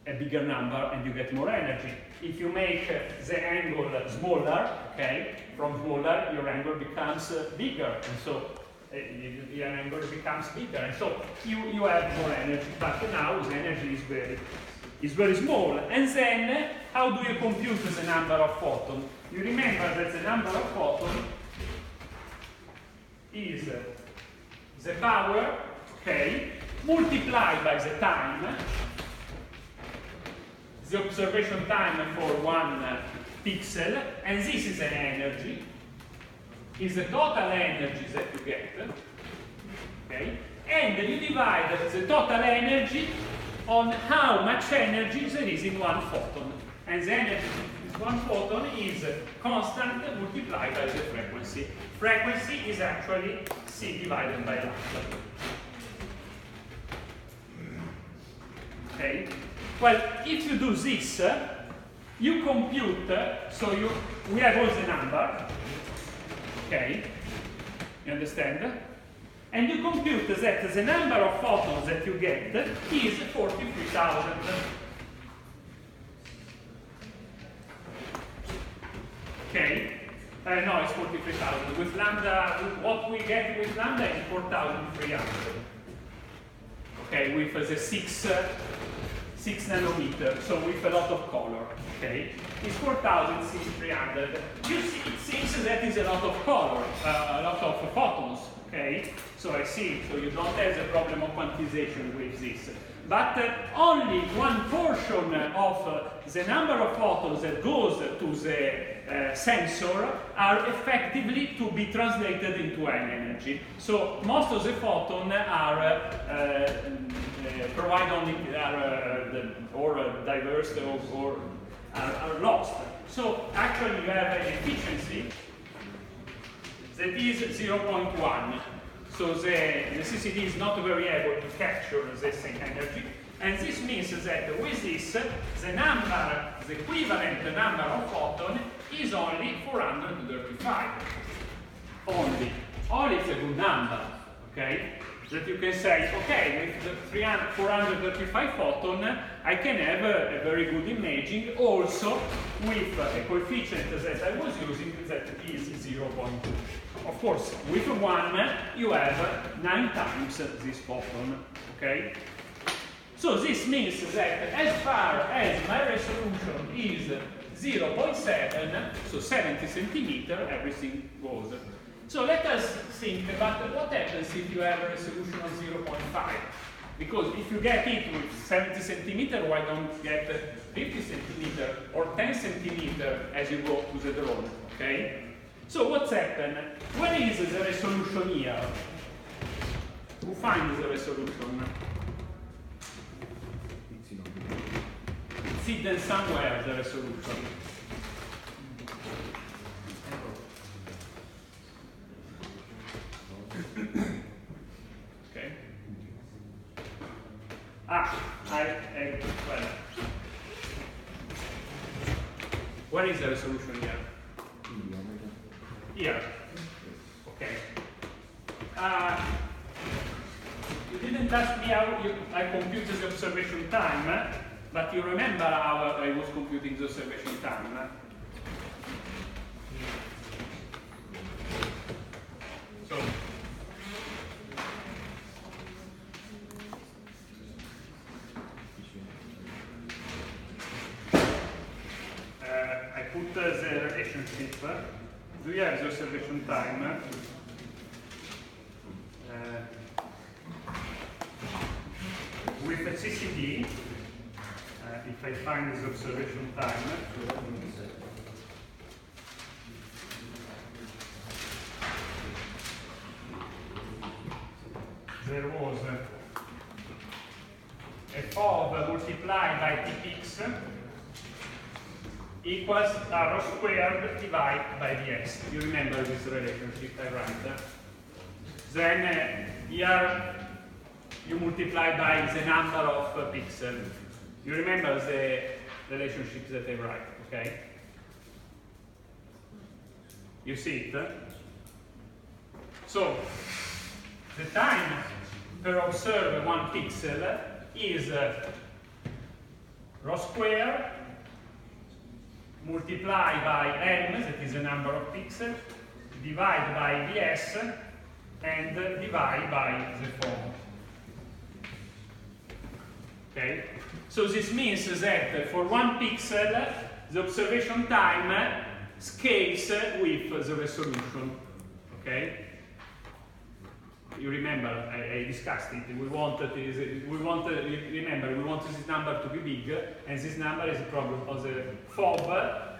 a bigger number and you get more energy. If you make the angle smaller, okay, from smaller, your angle becomes bigger, and so your angle becomes bigger, and so you have more energy. But now the energy is very small. And then, how do you compute the number of photons? You remember that the number of photons is the power, okay, multiplied by the time, the observation time for one pixel, and this is an energy, is the total energy that you get, okay, and you divide the total energy on how much energy there is in one photon, and the energy in one photon is constant multiplied by the frequency. Frequency is actually C divided by lambda. Okay? Well, if you do this, you compute, so we have all the number, okay? You understand? And you compute that the number of photons that you get is 43,000. Okay? No, it's 43,000. With lambda, what we get with lambda is 4,300. Okay, with the 6 nanometer, so with a lot of color. Okay, it's 4,300. You see, it seems that is a lot of color, a lot of photons. Okay, so I see. So you don't have the problem of quantization with this. But only one portion of the number of photons that goes to the sensor are effectively to be translated into an energy. So most of the photons are provide only or diverse or are lost. So actually you have an efficiency that is 0.1. So the CCD is not very able to capture the same energy. And this means that with this, the equivalent number of photons is only 435. Only. Only is a good number, okay? That you can say, okay, with the 435 photons, I can have a very good imaging, also with a coefficient that I was using that is 0.2. Of course, with 1, you have 9 times this photon, okay? So this means that as far as my resolution is 0.7, so 70 centimeter, everything goes. So let us think about what happens if you have a resolution of 0.5. Because if you get it with 70 centimeter, why don't you get 50 centimeter or 10 centimeter as you go to the drone, okay? So what's happened? Where is the resolution here? Who finds the resolution? It's hidden somewhere, the resolution. Okay. Well. Where is the resolution here? Here. Okay. You didn't ask me how I computed the observation time, but you remember how I was computing the observation time. So, I put the relationship. Do you have the observation time? With a CCD, if I find this observation time, there was FOV multiplied by Tpx equals rho squared divided by Vs. You remember this relationship, I write. Then here you multiply by the number of pixels. You remember the relationships that I write, okay? You see it? So, the time per observe one pixel is rho squared multiplied by m, that is the number of pixels, divided by Vs, and divided by the form. Okay? So this means that for one pixel, the observation time scales with the resolution. Okay? You remember, I discussed it. We want this number to be big, and this number is a problem of the FOV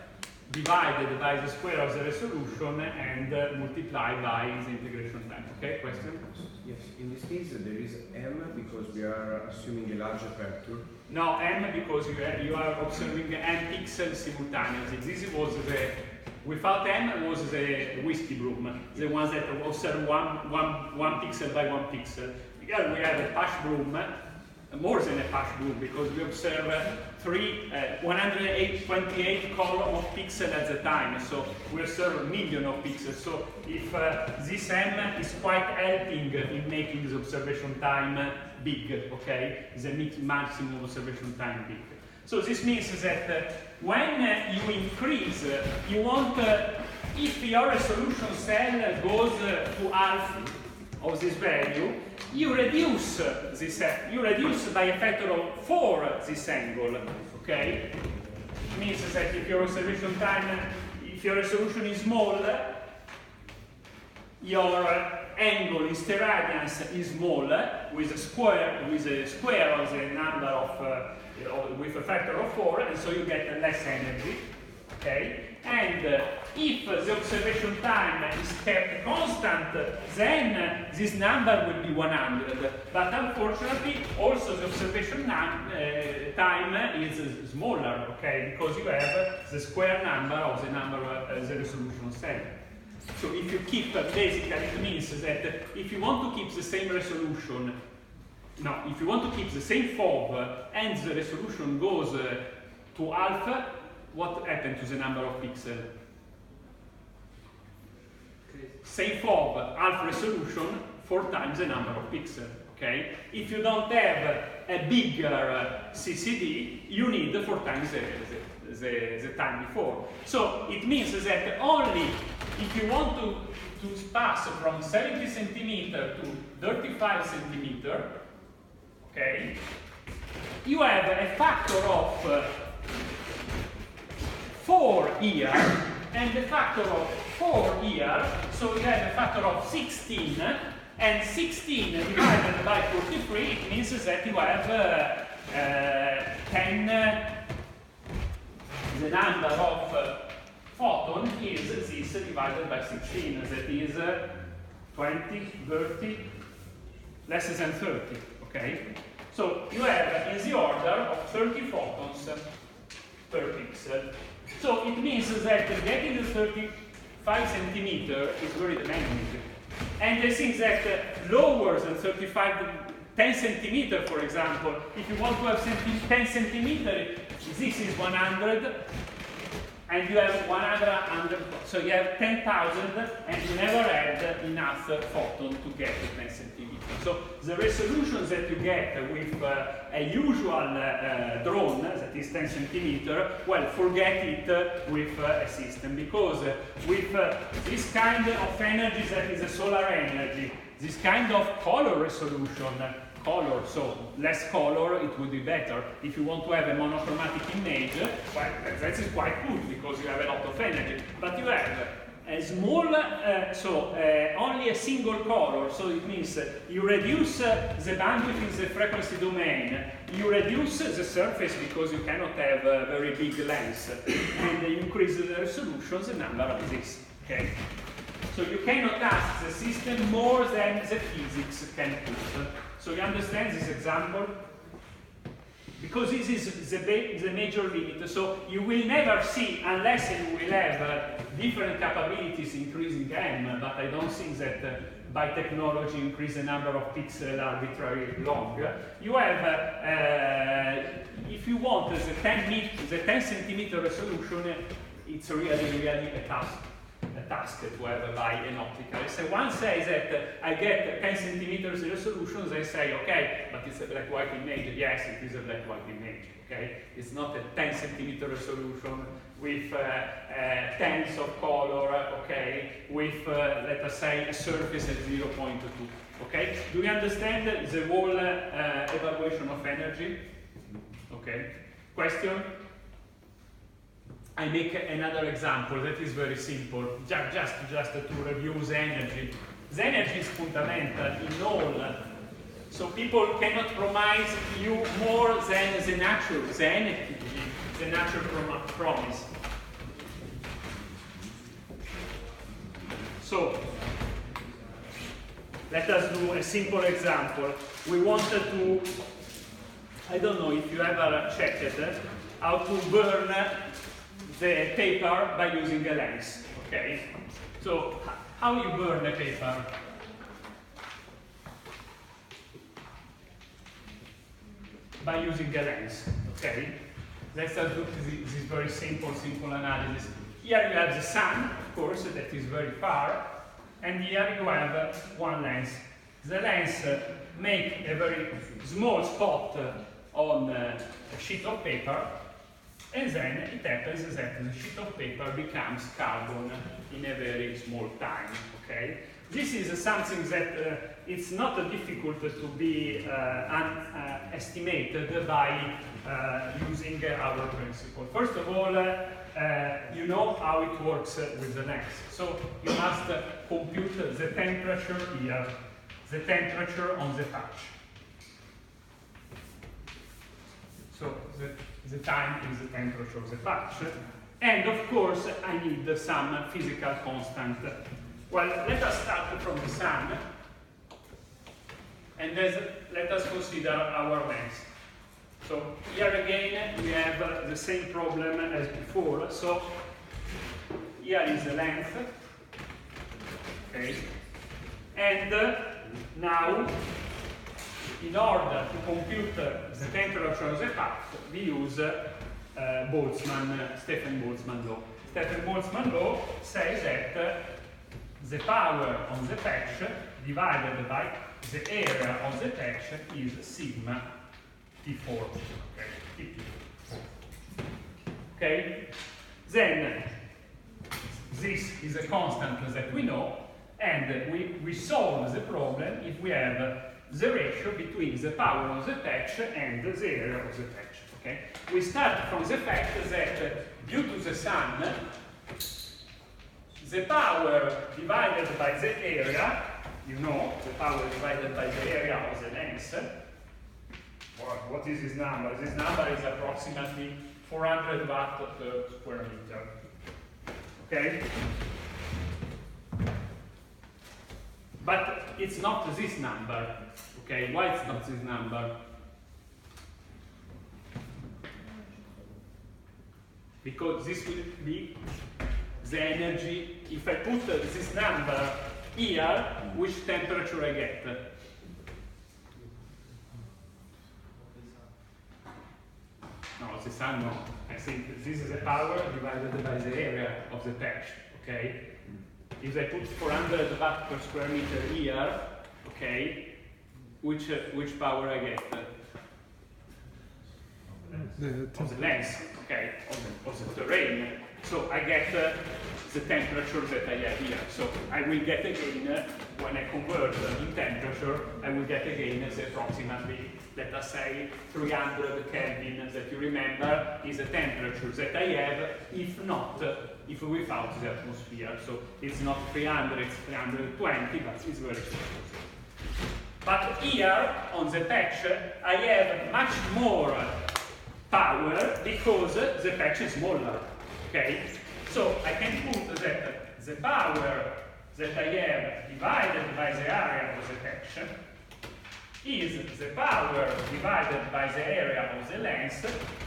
divided by the square of the resolution and multiplied by the integration time. Okay, question? Yes, in this case there is m because we are assuming a large aperture. No, m because you are observing n pixels simultaneously. This was without m was the whiskey broom, the ones that observe one pixel by one pixel. Here we have a patch broom, more than a patch broom, because we observe 128 column of pixels at the time, so we observe a million of pixels. So if this m is quite helping in making the observation time big, okay, the maximum observation time big. So this means that when you increase, you want, if your resolution cell goes to half of this value, you reduce this, you reduce by a factor of 4 this angle, okay? It means that if your observation time, if your resolution is small, your angle in steradians is small, with a square of the number of with a factor of 4, and so you get less energy, okay? And if the observation time is kept constant, then this number will be 100. But unfortunately, also the observation time is smaller, okay? Because you have the square number of the number of the resolution cell. So if you keep, basically, it means that if you want to keep the same resolution, if you want to keep the same FOV and the resolution goes to half, what happens to the number of pixels? Same FOV, half resolution, 4 times the number of pixels. Okay? If you don't have a bigger CCD, you need 4 times the time before. So it means that only if you want to pass from 70 centimeter to 35 centimeter, okay, you have a factor of 4 here and a factor of 4 here, so you have a factor of 16, and 16 divided by 43, it means that you have 10, the number of photon is this divided by 16, that is 20, 30, less than 30, okay? So you have in the order of 30 photons per pixel. So it means that getting the 35 centimeter is very demanding. And I think that lower than 10 centimeter, for example, if you want to have 10 centimeter, this is 100, and you have 100, so you have 10,000, and you never had enough photon to get 10 centimeters. So the resolutions that you get with a usual drone, that is 10 centimeter, well, forget it with a system, because with this kind of energy that is a solar energy, this kind of color resolution, so less color, it would be better. If you want to have a monochromatic image, well, that is quite good because you have a lot of energy. But you have a small, only a single color, so it means you reduce the bandwidth in the frequency domain, you reduce the surface because you cannot have a very big lens, and you increase the resolution, the number of this. Okay? So you cannot ask the system more than the physics can put. So you understand this example? because this is the major limit. So you will never see, unless you will have different capabilities increasing M, but I don't think that by technology increase the number of pixels arbitrarily long. You have, if you want the 10 centimeter resolution, it's really a task to have by an optical. So one says that I get 10 centimeters resolution, they say, okay, but it's a black white image. Yes, it is a black white image. Okay, it's not a 10 centimeter resolution with tens of color. Okay, with let us say a surface at 0.2. Okay, do you understand the whole evaluation of energy? Okay, question? I make another example that is very simple, just to review the energy. The energy is fundamental in all, so people cannot promise you more than the natural promise. So, let us do a simple example. We wanted to, I don't know if you ever checked it, how to burn the paper by using a lens. Okay, so how you burn the paper? By using a lens. Okay, let's do this very simple analysis. Here you have the sun, of course, that is very far, and here you have one lens. The lens make a very small spot on a sheet of paper, and then it happens that the sheet of paper becomes carbon in a very small time. Okay, this is something that it's not difficult to be estimated by using our principle. First of all, you know how it works with the lens. So you must compute the temperature here, the temperature on the patch. So the time is the temperature of the patch. And of course, I need some physical constant. Well, let us start from the sun. And let us consider our lens. So here again, we have the same problem as before. So here is the length. Okay. And now, in order to compute the temperature of the patch, we use Stefan Boltzmann law. Stefan Boltzmann law says that the power on the patch divided by the area of the patch is sigma T4. Okay, T4. Okay? Then this is a constant that we know, and we solve the problem if we have the ratio between the power of the patch and the area of the patch. Okay? We start from the fact that due to the sun, the power divided by the area, you know, the power divided by the area of the lens, or what is this number? This number is approximately 400 watt per square meter. Okay? But it's not this number. Okay, why it's not this number? Because this will be the energy. If I put this number here, which temperature I get? No, the sun, no. I think this is the power divided by the area of the patch. Okay? If I put 400 watt per square meter here, okay, which power I get? Of the lens, okay, of the terrain. So I get the temperature that I have here. So I will get again, when I convert in temperature, I will get again the approximately, let us say, 300 Kelvin that you remember is the temperature that I have, if without the atmosphere. So it's not 300, it's 320, but it's very close. But here, on the patch, I have much more power because the patch is smaller. Okay? So I can put that the power that I have divided by the area of the patch is the power divided by the area of the lens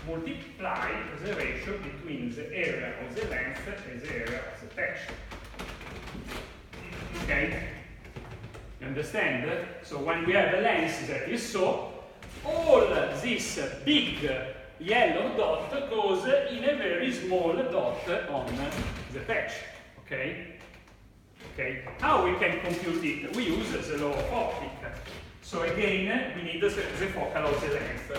multiply the ratio between the area of the lens and the area of the patch. Okay? You understand? So when we have a lens that is so, all this big yellow dot goes in a very small dot on the patch. Okay? Okay? How we can compute it? We use the law of optic. So again, we need the focal of the length.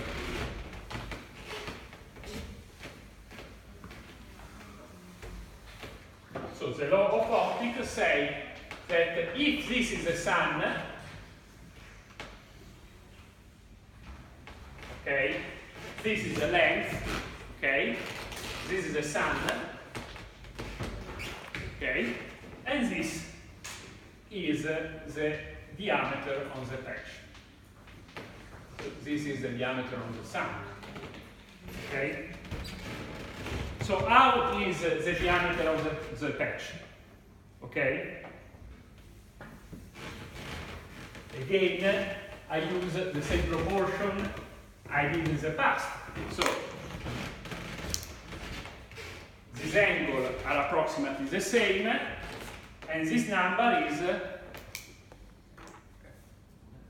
So the law of optics say that if this is the sun, okay, this is the length, okay, this is the sun, okay, and this is the diameter on the patch. So this is the diameter on the sun, okay. So how is the diameter of the patch? Okay. Again, I use the same proportion I did in the past. So these angles are approximately the same, and this number is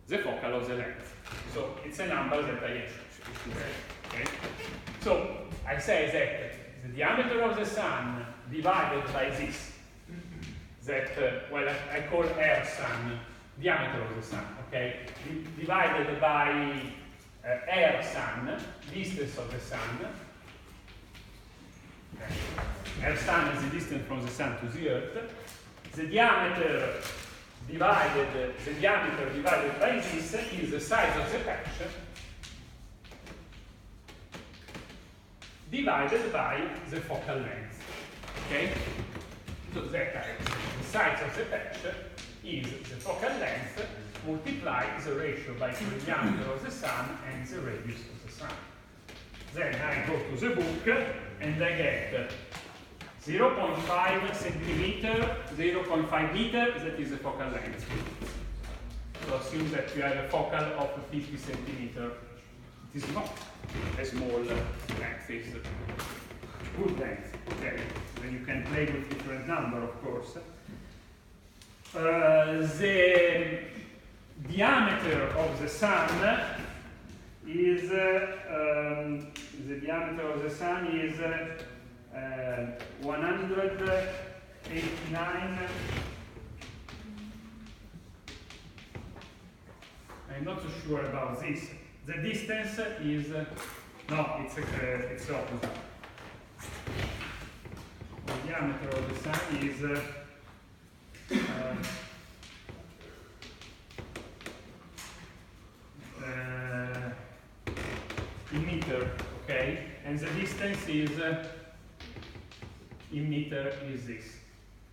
the focal of the length. So it's a number that I should say. Okay. So I say that the diameter of the sun divided by this, that, well, I call air sun, diameter of the sun, okay, divided by air sun, distance of the sun. Okay. Air sun is the distance from the sun to the earth. The diameter divided by this is the size of the patch divided by the focal length. Okay? So that the size of the patch is the focal length multiplied the ratio by the diameter of the sun and the radius of the sun. Then I go to the book and I get 0.5 centimeter, 0.5 meter, that is the focal length. So assume that you have a focal of 50 centimeter. It is not a small length, it's a good length. Okay, then you can play with different number, of course. The diameter of the sun is the diameter of the sun is 189. I'm not so sure about this. The distance is no, it's the opposite. The diameter of the sun is in meter, okay, and the distance is in meter is this.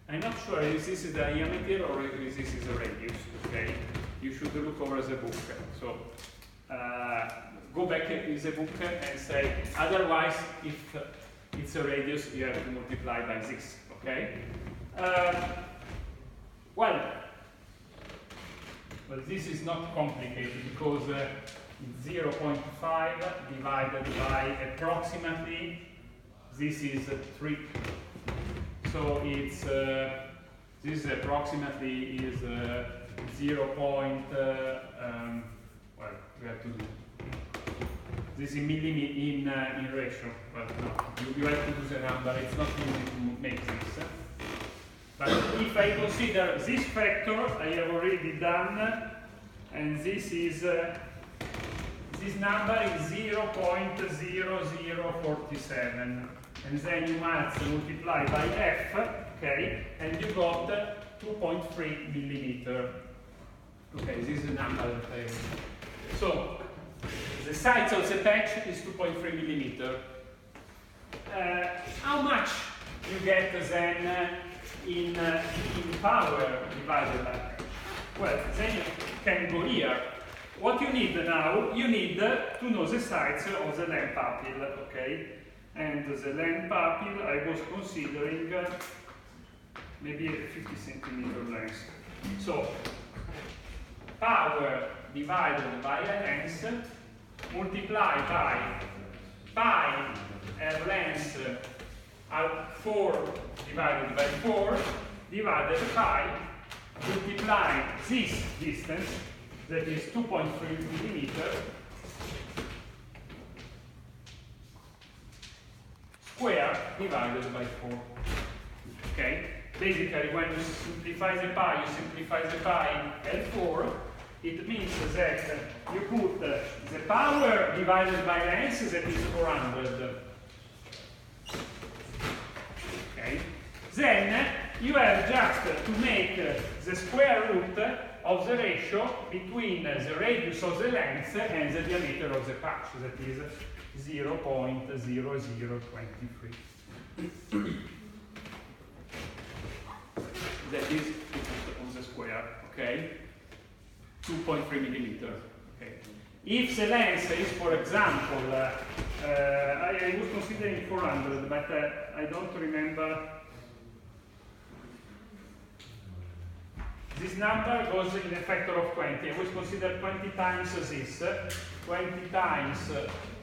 I'm not sure if this is the diameter or if this is a radius, okay? You should look over the book. So go back in the book and say, otherwise, if it's a radius, you have to multiply by this, okay? Well, this is not complicated because 0.5 divided by approximately, this is 3. So it's this approximately is 0. Well, we have to do this in millimeter in ratio. Well, no, you have to do the number. It's not easy to make this. But if I consider this factor, I have already done, and this is this number is 0.0047. And then you must multiply by f, okay, and you got 2.3 millimeter. Okay, this is the number that I have. So, the size of the patch is 2.3 millimeter. How much you get then in power divided by patch? Well, then you can go here. What you need now, you need to know the size of the lamp pupil, okay? And the lamp pupil, I was considering maybe a 50 centimeter length. So, power power divided by a length multiplied by pi r length 4 divided by 4 divided by multiply this distance, that is 2.3 millimeter, square divided by 4. Okay? Basically, when you simplify the pi, L4, it means that you put the power divided by length, that is 400. Okay? Then you have just to make the square root of the ratio between the radius of the length and the diameter of the patch, that is 0.0023. That is on the square, okay? 2.3 millimeter. Okay. If the length is, for example, I was considering 400, but I don't remember. This number goes in a factor of 20. I will consider 20 times this. 20 times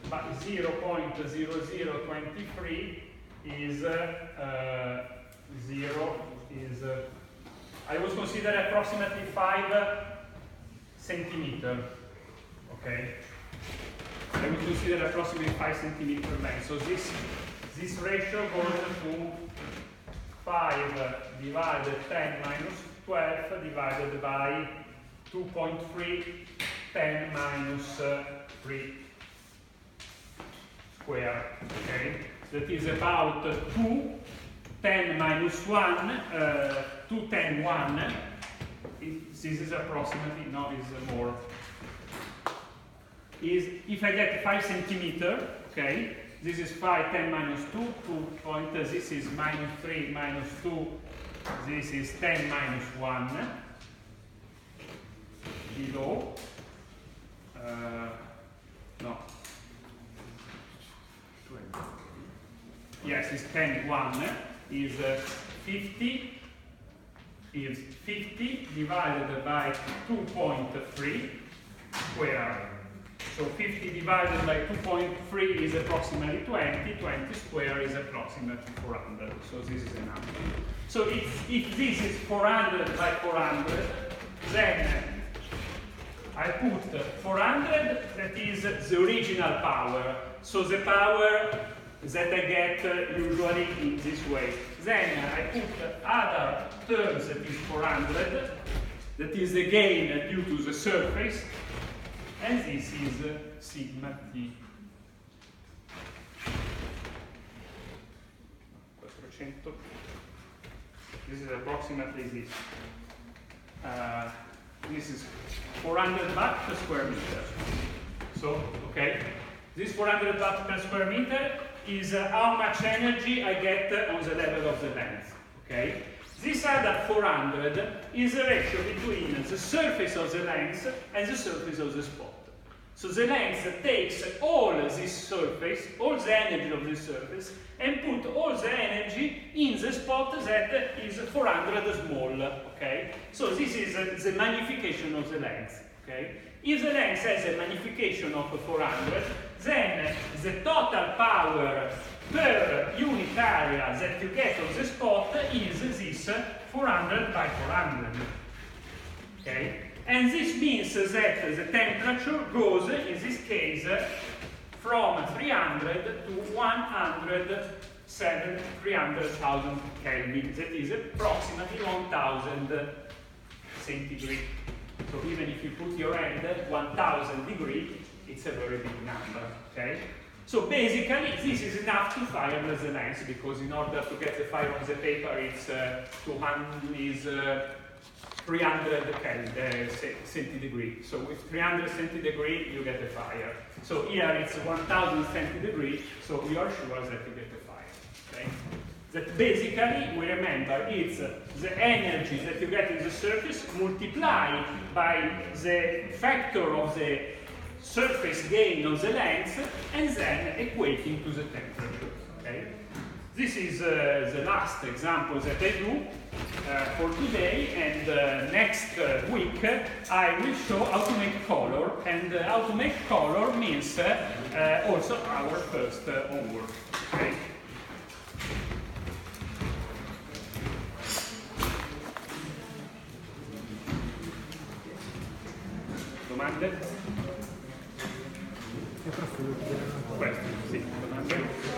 0.0023 is 0 is. I will consider approximately 5 centimeter. Okay. I will consider approximately 5 centimeter length. So this ratio goes to 5 divided 10 minus 12 divided by 2.3 10 minus 3 square. Okay, that is about 2 10 minus 1 2 10 1. This is approximately, no, is more. Is if I get 5 centimeter, okay, this is 5 10 minus 2 2 this is minus 3 minus 2. This is 10 minus 1 below. No. Yes, it's 10 1 is 50. Is 50 divided by 2.3 square. So 50 divided by 2.3 is approximately 20. 20 square is approximately 400. So this is a number. So if this is 400 by 400, then I put 400, that is the original power. So the power that I get usually in this way. Then I put other terms, that is 400, that is the gain due to the surface, and this is sigma t. 400. This is approximately this. This is 400 watt per square meter. So, okay, this 400 watt per square meter is how much energy I get on the level of the length. Okay, this other 400 is a ratio between the surface of the length and the surface of the spot. So the length takes all this surface, all the energy of this surface, and put all the energy in the spot that is 400 small. Okay, so this is the magnification of the length. Okay, if the length has a magnification of 400, then the total power per unit area that you get on the spot is this 400 by 400. Okay? And this means that the temperature goes, in this case, from 300 to 300,000 Kelvin. That is approximately 1000 centigrade. So even if you put your hand at 1000 degrees, it's a very big number, okay? So basically, this is enough to fire the lens, because in order to get the fire on the paper, it's 300 centigrade. So with 300 centigrade, you get a fire. So here it's 1000 centigrade, so you are sure that you get a fire, okay? That basically, we remember, it's the energy that you get in the surface multiplied by the factor of the surface gain of the length, and then equating to the temperature. Okay? This is the last example that I do for today, and next week I will show how to make color, and how to make color means also our first homework. Okay? Domande? Questo, sì, domande?